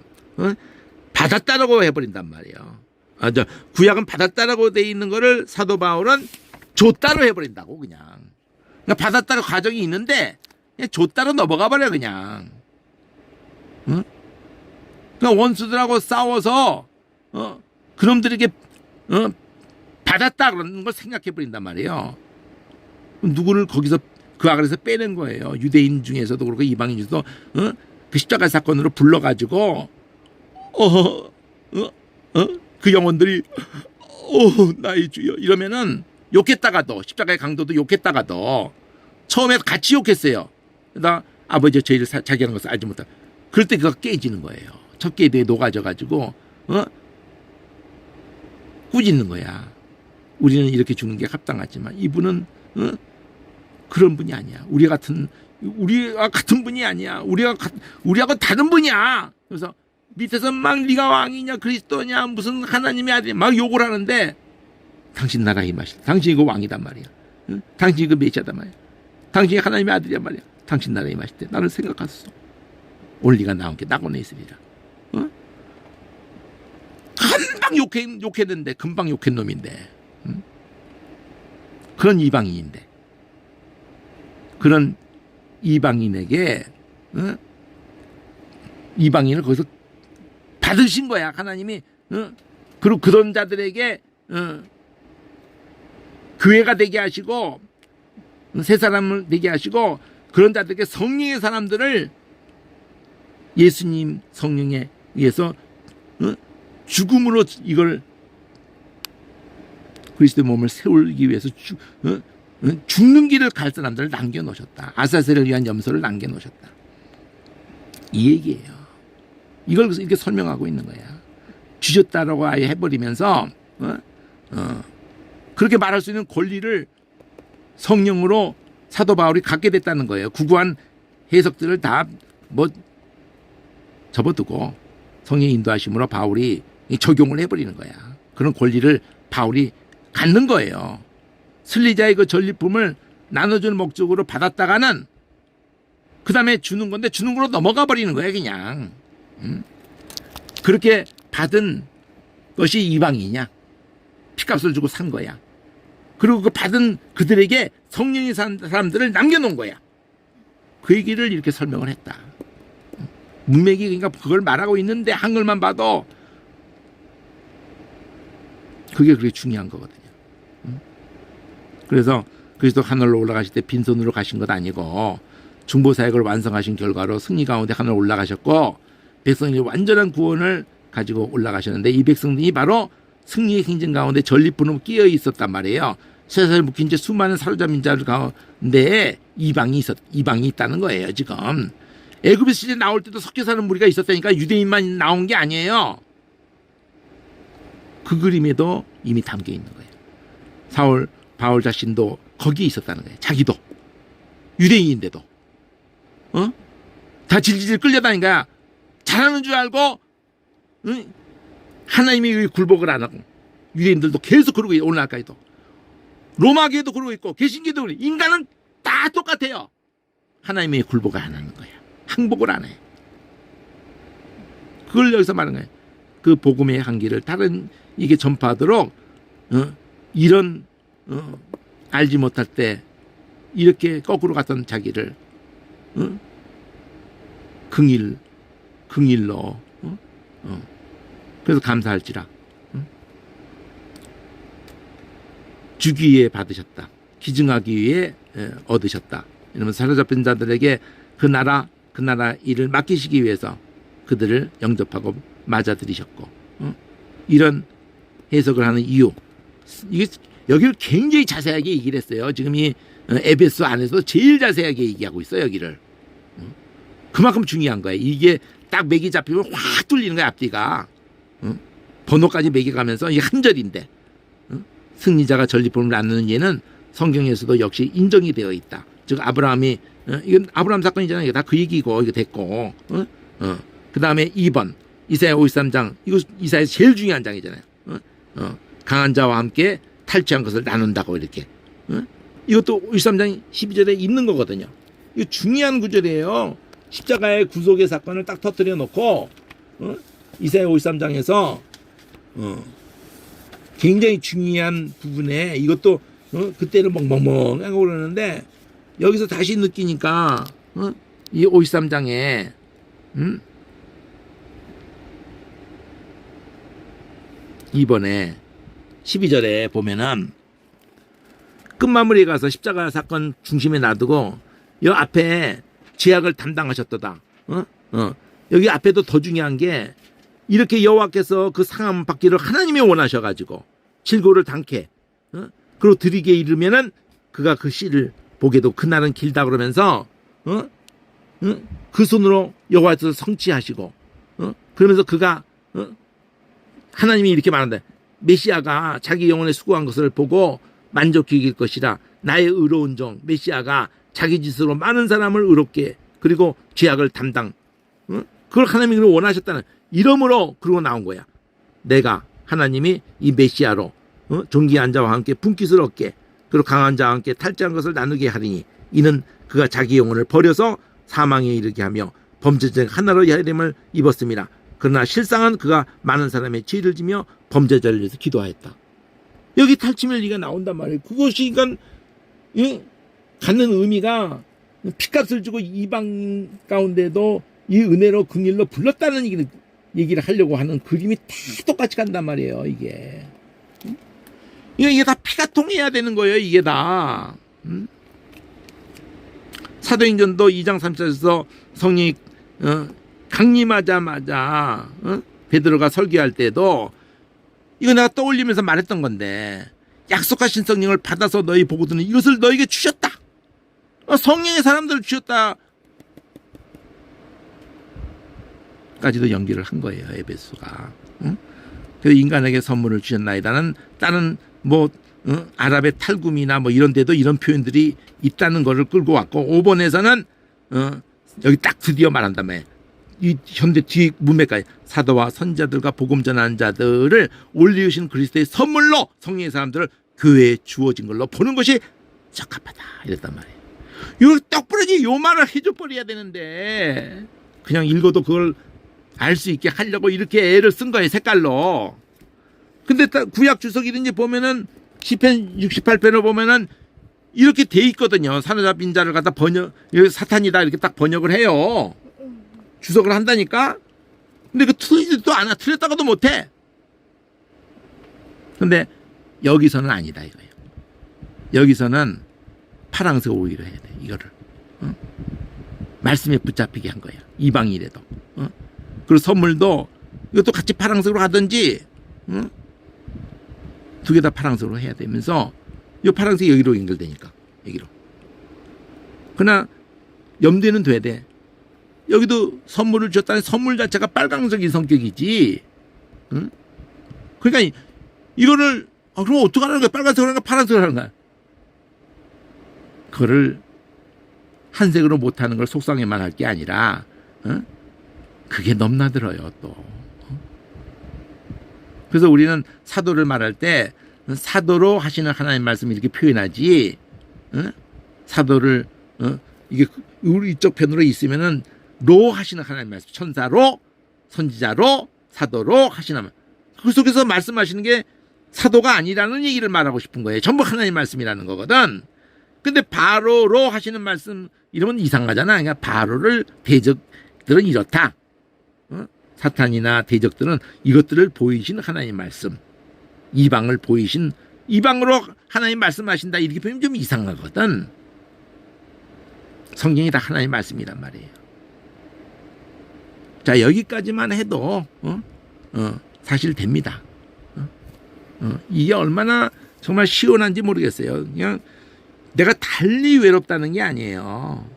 받았다라고 해버린단 말이에요. 구약은 받았다라고 돼 있는 거를 사도 바울은 줬다로 해버린다고. 그냥 그러니까 받았다는 과정이 있는데 그냥 줬다로 넘어가 버려. 그냥 그러니까 원수들하고 싸워서 그놈들에게 받았다 그러는 걸 생각해 버린단 말이에요. 누구를 거기서 그 아가에서 빼낸 거예요. 유대인 중에서도 그렇고 이방인 중에서도 그 십자가 사건으로 불러가지고 그 영혼들이 나의 주여 이러면은 욕했다가도, 십자가의 강도도 욕했다가도 처음에 같이 욕했어요. 나 아버지 저희를 자기 하는 것을 알지 못하. 그럴 때 그거 깨지는 거예요. 첫 개에 녹아져가지고 꾸짖는 거야. 우리는 이렇게 죽는 게 합당하지만 이분은 그런 분이 아니야. 우리가 같은 분이 아니야. 우리하고 다른 분이야. 그래서 밑에서 막 네가 왕이냐 그리스도냐 무슨 하나님의 아들이냐 막 욕을 하는데, 당신 나라에 임하실, 당신이 그 왕이단 말이야. 당신이 그 메시아단 말이야. 당신이 하나님의 아들이란 말이야. 당신 나라에 임하실 때 나를 생각하소서. 오늘 네가 나온 게 낙원에 있으리라. 금방 욕했는데, 금방 욕한 놈인데, 그런 이방인인데, 그런 이방인에게 이방인을 거기서 받으신 거야. 하나님이. 그리고 그런 자들에게 교회가 되게 하시고 새 사람을 되게 하시고 그런 자들에게 성령의 사람들을 예수님 성령에 의해서 죽음으로 이걸 그리스도의 몸을 세우기 위해서 죽는 길을 갈 사람들을 남겨놓으셨다. 아사셀을 위한 염소를 남겨놓으셨다. 이 얘기예요. 이걸 이렇게 설명하고 있는 거야. 주셨다라고 아예 해버리면서 그렇게 말할 수 있는 권리를 성령으로 사도 바울이 갖게 됐다는 거예요. 구구한 해석들을 다 접어두고 성령의 인도하심으로 바울이 적용을 해버리는 거야. 그런 권리를 바울이 갖는 거예요. 슬리자의 그 전리품을 나눠주는 목적으로 받았다가는 그 다음에 주는 건데 주는 걸로 넘어가 버리는 거예요. 그냥 그렇게 받은 것이 이방이냐, 피값을 주고 산 거야. 그리고 그 받은 그들에게 성령이 산 사람들을 남겨놓은 거야. 그 얘기를 이렇게 설명을 했다. 문맥이 그러니까 그걸 말하고 있는데 한글만 봐도 그게 그렇게 중요한 거거든요. 그래서 그리스도 하늘로 올라가실 때 빈손으로 가신 것 아니고 중보사역을 완성하신 결과로 승리 가운데 하늘로 올라가셨고 백성들이 완전한 구원을 가지고 올라가셨는데, 이 백성들이 바로 승리의 행진 가운데 전리품으로 끼어 있었단 말이에요. 세상에 묶인 채 수많은 사로잡힌 자들 가운데 이방이 있다는 거예요. 지금 애굽 시대 나올 때도 섞여 사는 무리가 있었다니까. 유대인만 나온 게 아니에요. 그 그림에도 이미 담겨 있는 거예요. 바울 자신도 거기에 있었다는 거예요. 자기도 유대인인데도 다 질질 끌려다니는 거야. 잘하는 줄 알고 하나님이 굴복을 안 하고, 유대인들도 계속 그러고 있고, 오늘날까지도 로마교회도 그러고 있고 개신교도 그러고, 인간은 다 똑같아요. 하나님의 굴복을 안 하는 거야. 항복을 안 해. 그걸 여기서 말하는 거예요. 그 복음의 향기를 다른 이게 전파하도록 이런 알지 못할 때 이렇게 거꾸로 갔던 자기를 긍일로 그래서 감사할지라 주기 위해 받으셨다. 기증하기 위해 얻으셨다. 이러면 사로잡힌 자들에게 그 나라 일을 맡기시기 위해서 그들을 영접하고 맞아들이셨고 이런 해석을 하는 이유 이게 여기를 굉장히 자세하게 얘기를 했어요. 지금 이 에베소 안에서 제일 자세하게 얘기하고 있어요. 여기를 그만큼 중요한 거예요. 이게 딱 맥이 잡히면 확 뚫리는 거야. 앞뒤가 번호까지 매겨가면서 이게 한 절인데 승리자가 전리품을 나누는 예는 성경에서도 역시 인정이 되어 있다. 즉 아브라함이 이건 아브라함 사건이잖아요. 이게 다 그 얘기고 이거 됐고 그 다음에 2번 이사야 53장 이거 이사야에서 제일 중요한 장이잖아요. 강한 자와 함께 탈취한 것을 나눈다고 이렇게 이것도 53장 12절에 있는 거거든요. 이거 중요한 구절이에요. 십자가의 구속의 사건을 딱 터뜨려 놓고 이사야 53장에서 굉장히 중요한 부분에 이것도 그때는 멍멍멍하고 그러는데 여기서 다시 느끼니까 이 53장에 이번에 12절에 보면은 끝마무리에 가서 십자가 사건 중심에 놔두고 여 앞에 죄악을 담당하셨도다. 여기 앞에도 더 중요한 게 이렇게 여호와께서 그 상함 받기를 하나님이 원하셔가지고 질고를 당케 그리고 드리게 이르면은 그가 그 씨를 보게도 그날은 길다 그러면서 그 손으로 여호와께서 성취하시고 그러면서 그가 하나님이 이렇게 말한다. 메시아가 자기 영혼에 수고한 것을 보고 만족히 이길 것이라. 나의 의로운 종 메시아가 자기 짓으로 많은 사람을 의롭게 그리고 죄악을 담당 그걸 하나님이 원하셨다는 이러므로 그러고 나온 거야. 내가 하나님이 이 메시아로 존귀한 자와 함께 분깃을 얻게 그리고 강한 자와 함께 탈취한 것을 나누게 하리니 이는 그가 자기 영혼을 버려서 사망에 이르게 하며 범죄자 하나로 야림을 입었습니다. 그러나 실상은 그가 많은 사람의 죄를 지며 범죄자를 위해서 기도하였다. 여기 탈취물 리가 나온단 말이에요. 그것이 그러니까 갖는 의미가 피값을 주고 이방 가운데도 이 은혜로 긍일로 불렀다는 얘기를 하려고 하는 그림이 다 똑같이 간단 말이에요. 이게 다 피가 통해야 되는 거예요. 이게 다. 사도행전도 2장 3절에서 성령이 강림하자마자 베드로가 설교할 때도 이거 내가 떠올리면서 말했던 건데 약속하신 성령을 받아서 너희 보고들은 이것을 너에게 주셨다. 성령의 사람들을 주셨다. 까지도 연기를 한 거예요. 에베소가. 그래서 인간에게 선물을 주셨나이다는 다른 아랍의 탈굼이나 이런 데도 이런 표현들이 있다는 것을 끌고 왔고 5번에서는 여기 딱 드디어 말한다며 이 현대 뒤 문맥까지 사도와 선자들과 복음 전하는 자들을 올리우신 그리스도의 선물로 성령의 사람들을 교회에 주어진 걸로 보는 것이 적합하다 이랬단 말이에요. 이거 떡부러지 요 말을 해줘 버려야 되는데 그냥 읽어도 그걸 알 수 있게 하려고 이렇게 애를 쓴 거예요. 색깔로. 근데 구약 주석이든지 보면은 시편 68편을 보면은 이렇게 돼 있거든요. 사로잡힌 자를 갖다 사탄이다 이렇게 딱 번역을 해요. 주석을 한다니까. 근데 그 틀리지도 않아. 틀렸다가도 못해. 근데 여기서는 아니다 이거예요. 여기서는 파랑색 오히려 해야 돼. 이거를 말씀에 붙잡히게 한 거야. 이방이라도. 그리고 선물도 이것도 같이 파랑색으로 하든지 두 개 다 파랑색으로 해야 되면서 이 파랑색 여기로 연결되니까 여기로. 그러나 염두에는 돼야 돼. 여기도 선물을 줬다는 선물 자체가 빨강색인 성격이지. 그러니까 이거를 그럼 어떻게 하는 거야? 빨간색으로 하는 거야? 파란색으로 하는 거야? 그거를 한색으로 못하는 걸 속상해만 할 게 아니라 그게 넘나들어요 또. 그래서 우리는 사도를 말할 때 사도로 하시는 하나님 말씀을 이렇게 표현하지 사도를 이게 우리 이쪽 편으로 있으면은 로 하시는 하나님 말씀 천사로 선지자로 사도로 하시는 그 속에서 말씀하시는 게 사도가 아니라는 얘기를 말하고 싶은 거예요. 전부 하나님 말씀이라는 거거든. 근데 바로로 하시는 말씀 이러면 이상하잖아. 그러니까 바로를 대적들은 이렇다. 사탄이나 대적들은 이것들을 보이신 하나님 말씀, 이방을 보이신, 이방으로 하나님 말씀하신다 이렇게 보면 좀 이상하거든. 성경이 다 하나님 말씀이란 말이에요. 자, 여기까지만 해도 사실 됩니다. 이게 얼마나 정말 시원한지 모르겠어요. 그냥 내가 달리 외롭다는 게 아니에요.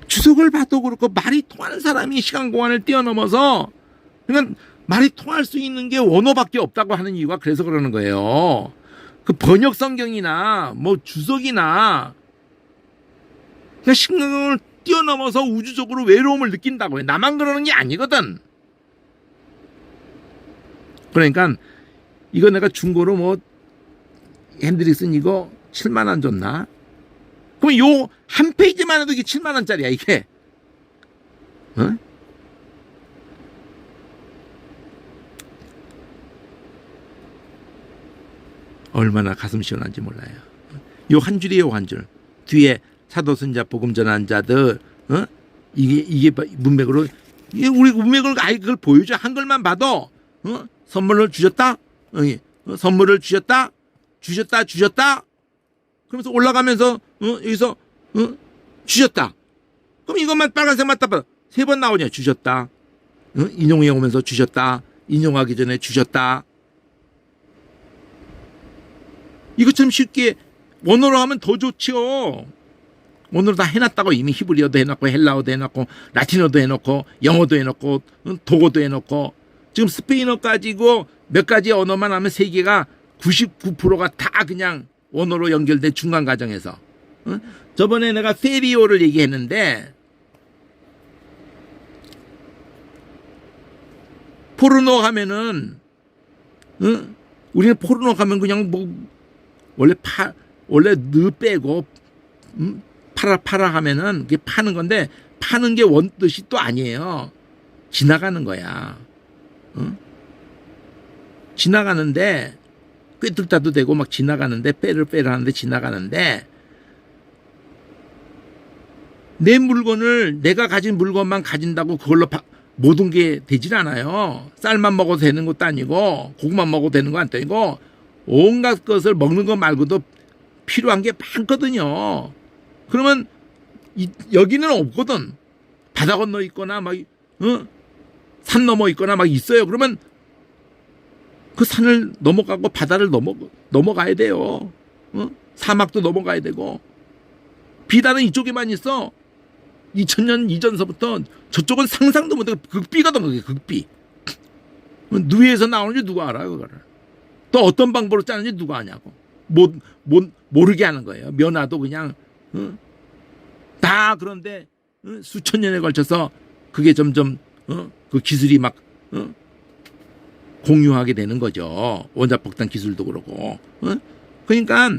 주석을 봐도 그렇고 말이 통하는 사람이 시간 공간을 뛰어넘어서 그냥 말이 통할 수 있는 게 원어밖에 없다고 하는 이유가 그래서 그러는 거예요. 그 번역 성경이나 뭐 주석이나 그냥 시간 공간을 뛰어넘어서 우주적으로 외로움을 느낀다고 해. 나만 그러는 게 아니거든. 그러니까 이거 내가 중고로 뭐 핸드릭슨 이거 7만 원 줬나? 그럼 요 한 페이지만 해도 이게 7만 원짜리야 이게. 얼마나 가슴 시원한지 몰라요. 요 한 줄이에요, 한 줄. 뒤에 사도선자 복음 전한 자들, 이게 문맥으로, 이게 우리 문맥을 아예 그걸 보여줘. 한글만 봐도, 선물을 주셨다? 선물을 주셨다? 주셨다? 그러면서 올라가면서, 여기서, 주셨다. 그럼 이것만 빨간색만 딱 봐. 3번 나오냐? 주셨다. 인용해 오면서 주셨다. 인용하기 전에 주셨다. 이것처럼 쉽게 원어로 하면 더 좋지요. 원어로 다 해놨다고. 이미 히브리어도 해놨고 헬라어도 해놨고 라틴어도 해놓고 영어도 해놓고 독어도 해놓고 지금 스페인어까지고 몇 가지 언어만 하면 세계가 99%가 다 그냥 원어로 연결된 중간 과정에서. 저번에 내가 세리오를 얘기했는데 포르노 하면은 우리는 포르노 하면 그냥 뭐 원래 느 빼고 팔아 하면은 그게 파는 건데 파는 게 원뜻이 또 아니에요. 지나가는 거야. 지나가는데 꿰뚫다도 되고 막 지나가는데 빼를 하는데 지나가는데 내 물건을 내가 가진 물건만 가진다고 그걸로 모든 게 되질 않아요. 쌀만 먹어도 되는 것도 아니고 고기만 먹어도 되는 거 아니고 온갖 것을 먹는 것 말고도 필요한 게 많거든요. 그러면 여기는 없거든. 바다 건너 있거나 막 산 넘어 있거나 막 있어요. 그러면 그 산을 넘어가고 바다를 넘어가야 돼요. 사막도 넘어가야 되고 비단은 이쪽에만 있어. 2000년 이전서부터 저쪽은 상상도 못하고 극비거든. 그게 극비. 누에서 나오는지 누가 알아요 그거를. 또 어떤 방법으로 짜는지 누가 아냐고. 모르게 하는 거예요. 면화도 그냥 다. 그런데 수천 년에 걸쳐서 그게 점점 그 기술이 막 공유하게 되는 거죠. 원자폭탄 기술도 그렇고. 그러니까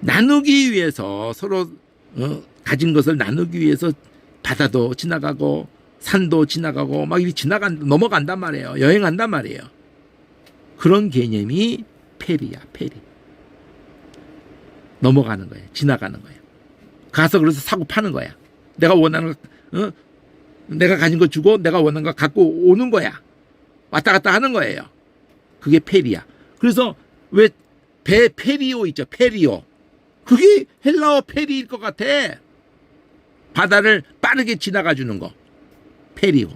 나누기 위해서 서로 가진 것을 나누기 위해서 바다도 지나가고 산도 지나가고 막 이렇게 넘어간단 말이에요. 여행한단 말이에요. 그런 개념이 페리야, 페리. 넘어가는 거예요. 지나가는 거예요. 가서 그래서 사고 파는 거야. 내가 원하는 거, 내가 가진 거 주고 내가 원하는 거 갖고 오는 거야. 왔다 갔다 하는 거예요. 그게 페리야. 그래서 왜 페리오 있죠? 페리오. 그게 헬라어 페리일 것 같아. 바다를 빠르게 지나가 주는 거. 페리오.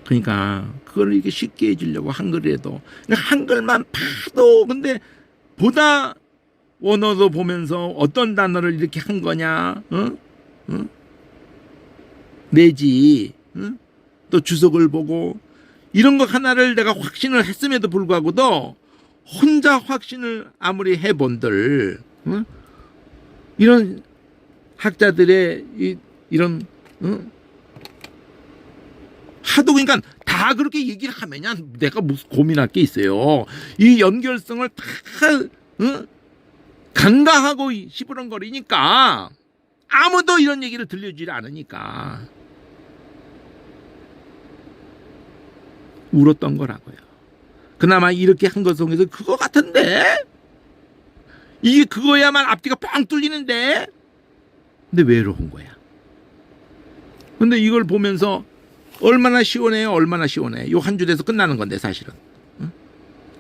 그러니까 그걸 이렇게 쉽게 해주려고 한글에도 한글만 봐도 근데 보다 원어도 보면서 어떤 단어를 이렇게 한 거냐, 내지 또 주석을 보고 이런 거 하나를 내가 확신을 했음에도 불구하고도 혼자 확신을 아무리 해본들 이런 학자들의 이런 하도 그러니까 다 그렇게 얘기를 하면야 내가 무슨 고민할 게 있어요. 이 연결성을 다 간과하고 시부렁거리니까 아무도 이런 얘기를 들려주지 않으니까 울었던 거라고요. 그나마 이렇게 한 것 속에서 그거 같은데? 이게 그거야만 앞뒤가 뻥 뚫리는데? 근데 왜 이러는 거야? 근데 이걸 보면서 얼마나 시원해요, 얼마나 시원해. 요 한 줄에서 끝나는 건데, 사실은. 응?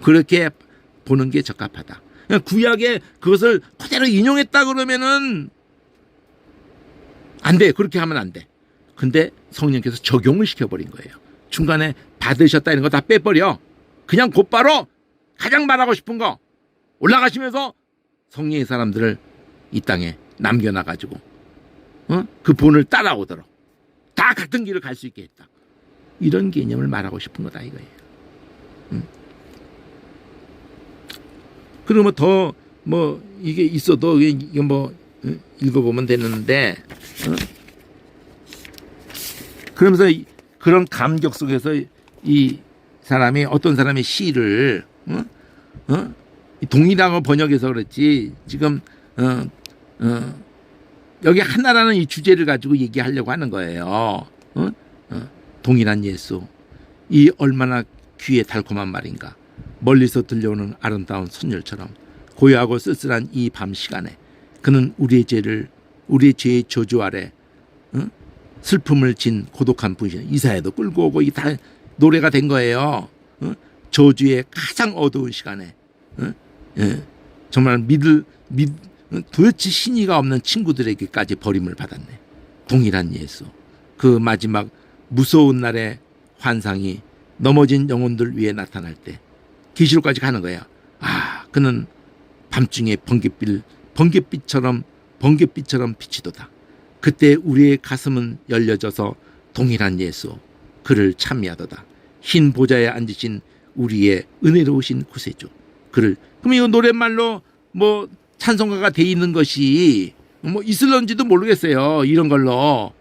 그렇게 보는 게 적합하다. 그냥 구약에 그것을 그대로 인용했다 그러면은 안 돼. 그렇게 하면 안 돼. 근데 성령께서 적용을 시켜버린 거예요. 중간에 받으셨다 이런 거 다 빼버려. 그냥 곧바로 가장 말하고 싶은 거 올라가시면서 성령의 사람들을 이 땅에 남겨놔가지고 그 본을 따라오도록 다 같은 길을 갈 수 있게 했다. 이런 개념을 말하고 싶은 거다 이거예요. 그러면 더 뭐 이게 있어도 이게 뭐 읽어보면 되는데 그러면서 그런 감격 속에서 이 사람이 어떤 사람의 시를 동일하고 번역해서 그렇지 지금 여기 하나라는 이 주제를 가지고 얘기하려고 하는 거예요. 동일한 예수, 이 얼마나 귀에 달콤한 말인가. 멀리서 들려오는 아름다운 선율처럼 고요하고 쓸쓸한 이 밤 시간에 그는 우리의 죄의 저주 아래 슬픔을 진 고독한 분이시네. 이사야도 끌고 오고 이게 다 노래가 된 거예요. 저주의 가장 어두운 시간에 정말 도대체 신의가 없는 친구들에게까지 버림을 받았네. 동일한 예수. 그 마지막 무서운 날의 환상이 넘어진 영혼들 위에 나타날 때 계시록까지 가는 거야. 아, 그는 밤중에 번갯빛처럼 비치도다. 그때 우리의 가슴은 열려져서 동일한 예수 그를 찬미하도다. 흰 보좌에 앉으신 우리의 은혜로우신 구세주 그를. 그럼 이거 노랫말로 뭐 찬송가가 돼 있는 것이 뭐 있을런지도 모르겠어요. 이런 걸로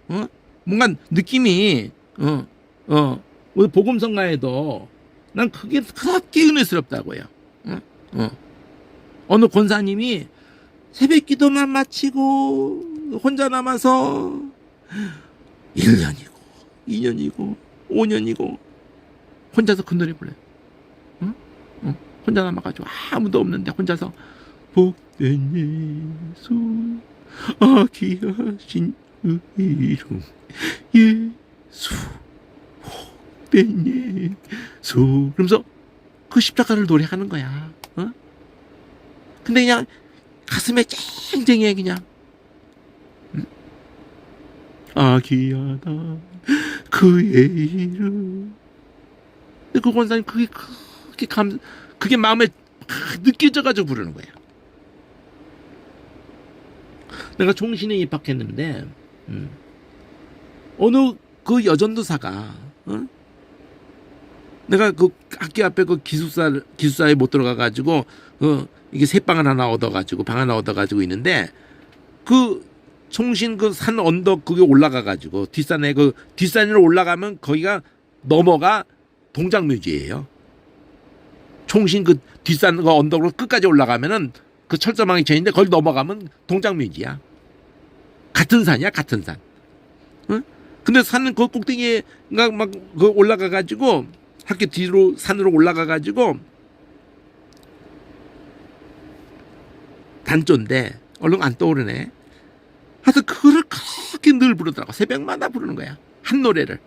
뭔가 느낌이 복음성가에도 난 그게 그렇게 은혜스럽다고요. 어느 권사님이 새벽 기도만 마치고 혼자 남아서 1년이고 2년이고 5년이고 혼자서 그 노래 불러요. 혼자 남아가지고 아무도 없는데 혼자서 복된 예수 귀하신 이름 예수 복된 예수 그러면서 그 십자가를 노래하는 거야. 근데 그냥 가슴에 쨍쨍해 그냥. 귀하다 그의 이름. 근데 그 권사님 그게 마음에 느껴져가지고 부르는 거야. 내가 종신에 입학했는데 어느 그 여전도사가 내가 그 학교 앞에 그 기숙사에 못 들어가가지고 이게 새방을 하나 얻어가지고 방 하나 얻어가지고 있는데 그 총신 그 산 언덕 그게 올라가가지고 뒷산으로 올라가면 거기가 넘어가 동작묘지예요. 총신 그 뒷산 그 언덕으로 끝까지 올라가면은 그 철조망이 쳐 있는데 거기 넘어가면 동작묘지야. 같은 산이야, 같은 산. 근데 산은 그 꼭대기에 막 그 올라가가지고 학교 뒤로 산으로 올라가가지고 단조인데 얼른 안 떠오르네. 하여튼 그걸 그렇게 늘 부르더라고. 새벽마다 부르는 거야. 한 노래를.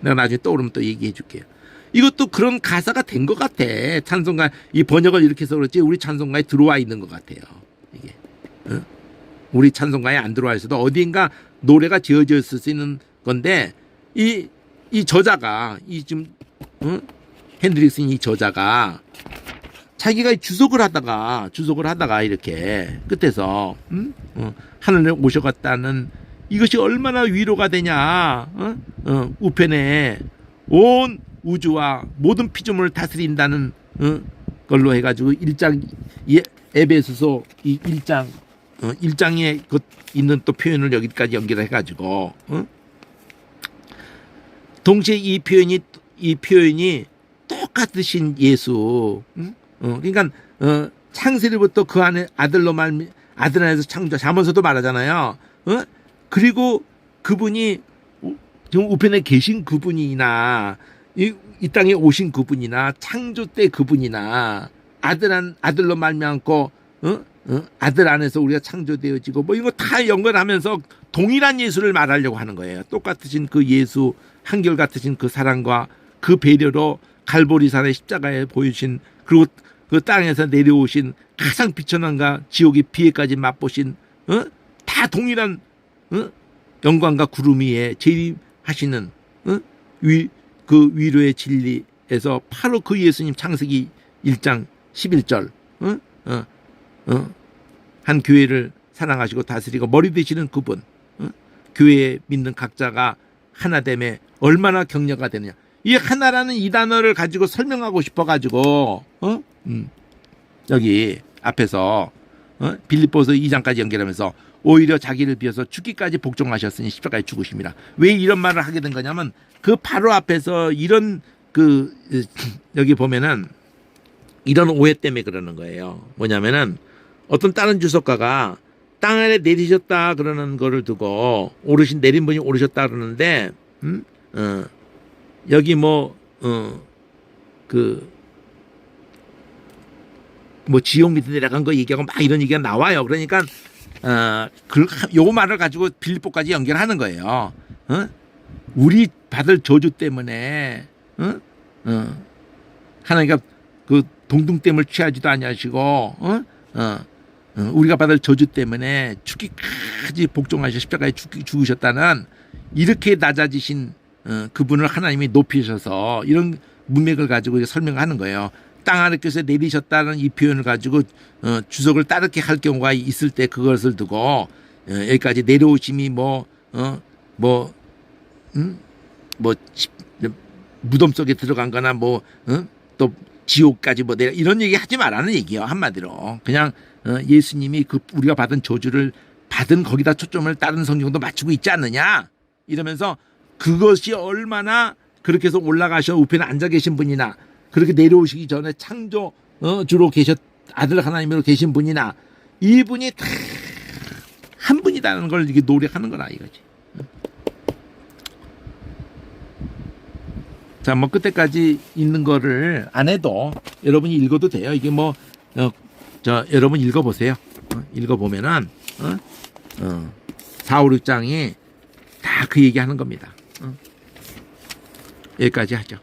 내가 나중에 떠오르면 또 얘기해 줄게요. 이것도 그런 가사가 된 것 같아. 찬송가 이 번역을 이렇게 해서 그렇지 우리 찬송가에 들어와 있는 것 같아요. 이게 우리 찬송가에 안 들어와 있어도 어디인가 노래가 지어져 있을 수 있는 건데 이 저자가 이 지금 핸드릭슨 이 저자가 자기가 주석을 하다가 이렇게 끝에서 하늘에 오셔갔다는 이것이 얼마나 위로가 되냐. 우편에 온 우주와 모든 피조물을 다스린다는 걸로 해가지고 1장 에베소서 이 1장에 그 있는 또 표현을 여기까지 연결해가지고 동시에 이 표현이 똑같으신 예수. 그러니까 창세리부터 그 안에 아들 안에서 창조. 잠언서도 말하잖아요. 그리고 그분이 지금 우편에 계신 그분이나 이 땅에 오신 그분이나 창조 때 그분이나 아들로 말미암고 아들 안에서 우리가 창조되어지고 뭐 이거 다 연결하면서 동일한 예수를 말하려고 하는 거예요. 똑같으신 그 예수, 한결같으신 그 사랑과 그 배려로 갈보리산의 십자가에 보이신, 그리고 그 땅에서 내려오신 가장 비천함과 지옥의 비애까지 맛보신 다 동일한 영광과 구름 위에 재림하시는 그 위로의 진리에서 바로 그 예수님, 창세기 1장 11절 한 교회를 사랑하시고 다스리고 머리 되시는 그분, 교회에 믿는 각자가 하나됨에 얼마나 격려가 되느냐. 이 하나라는 이 단어를 가지고 설명하고 싶어가지고 여기 앞에서 빌립보서 2장까지 연결하면서 오히려 자기를 비워서 죽기까지 복종하셨으니 십자가에 죽으심이라. 왜 이런 말을 하게 된 거냐면 그 바로 앞에서 이런 여기 보면은 이런 오해 때문에 그러는 거예요. 뭐냐면은 어떤 다른 주석가가 땅 아래 내리셨다 그러는 거를 두고 내린 분이 오르셨다 그러는데 여기 지옥 밑에 내려간 거 얘기하고 막 이런 얘기가 나와요. 그러니까 요 말을 가지고 빌립보까지 연결하는 거예요. 우리 받을 저주 때문에 하나님과 그 동등됨을 취하지도 아니하시고 우리가 받을 저주 때문에 죽기까지 복종하셔 십자가에 죽으셨다는 이렇게 낮아지신 그분을 하나님이 높이셔서 이런 문맥을 가지고 설명하는 거예요. 땅 아래께서 내리셨다는 이 표현을 가지고 주석을 따르게 할 경우가 있을 때 그것을 두고 여기까지 내려오심이 무덤 속에 들어간 거나 또 지옥까지 이런 얘기 하지 말라는 얘기예요. 한마디로 그냥 예수님이 우리가 받은 저주를 받은 거기다 초점을 다른 성경도 맞추고 있지 않느냐 이러면서 그것이 얼마나 그렇게 해서 올라가셔 우편에 앉아 계신 분이나 그렇게 내려오시기 전에 창조주로 아들 하나님으로 계신 분이나 이분이 다 한 분이라는 걸 이렇게 노력하는 거라 이거지. 자, 그때까지 있는 거를 안 해도 여러분이 읽어도 돼요. 이게 여러분 읽어보세요. 읽어보면은 4, 5, 6장이 다 그 얘기 하는 겁니다. 여기까지 하죠.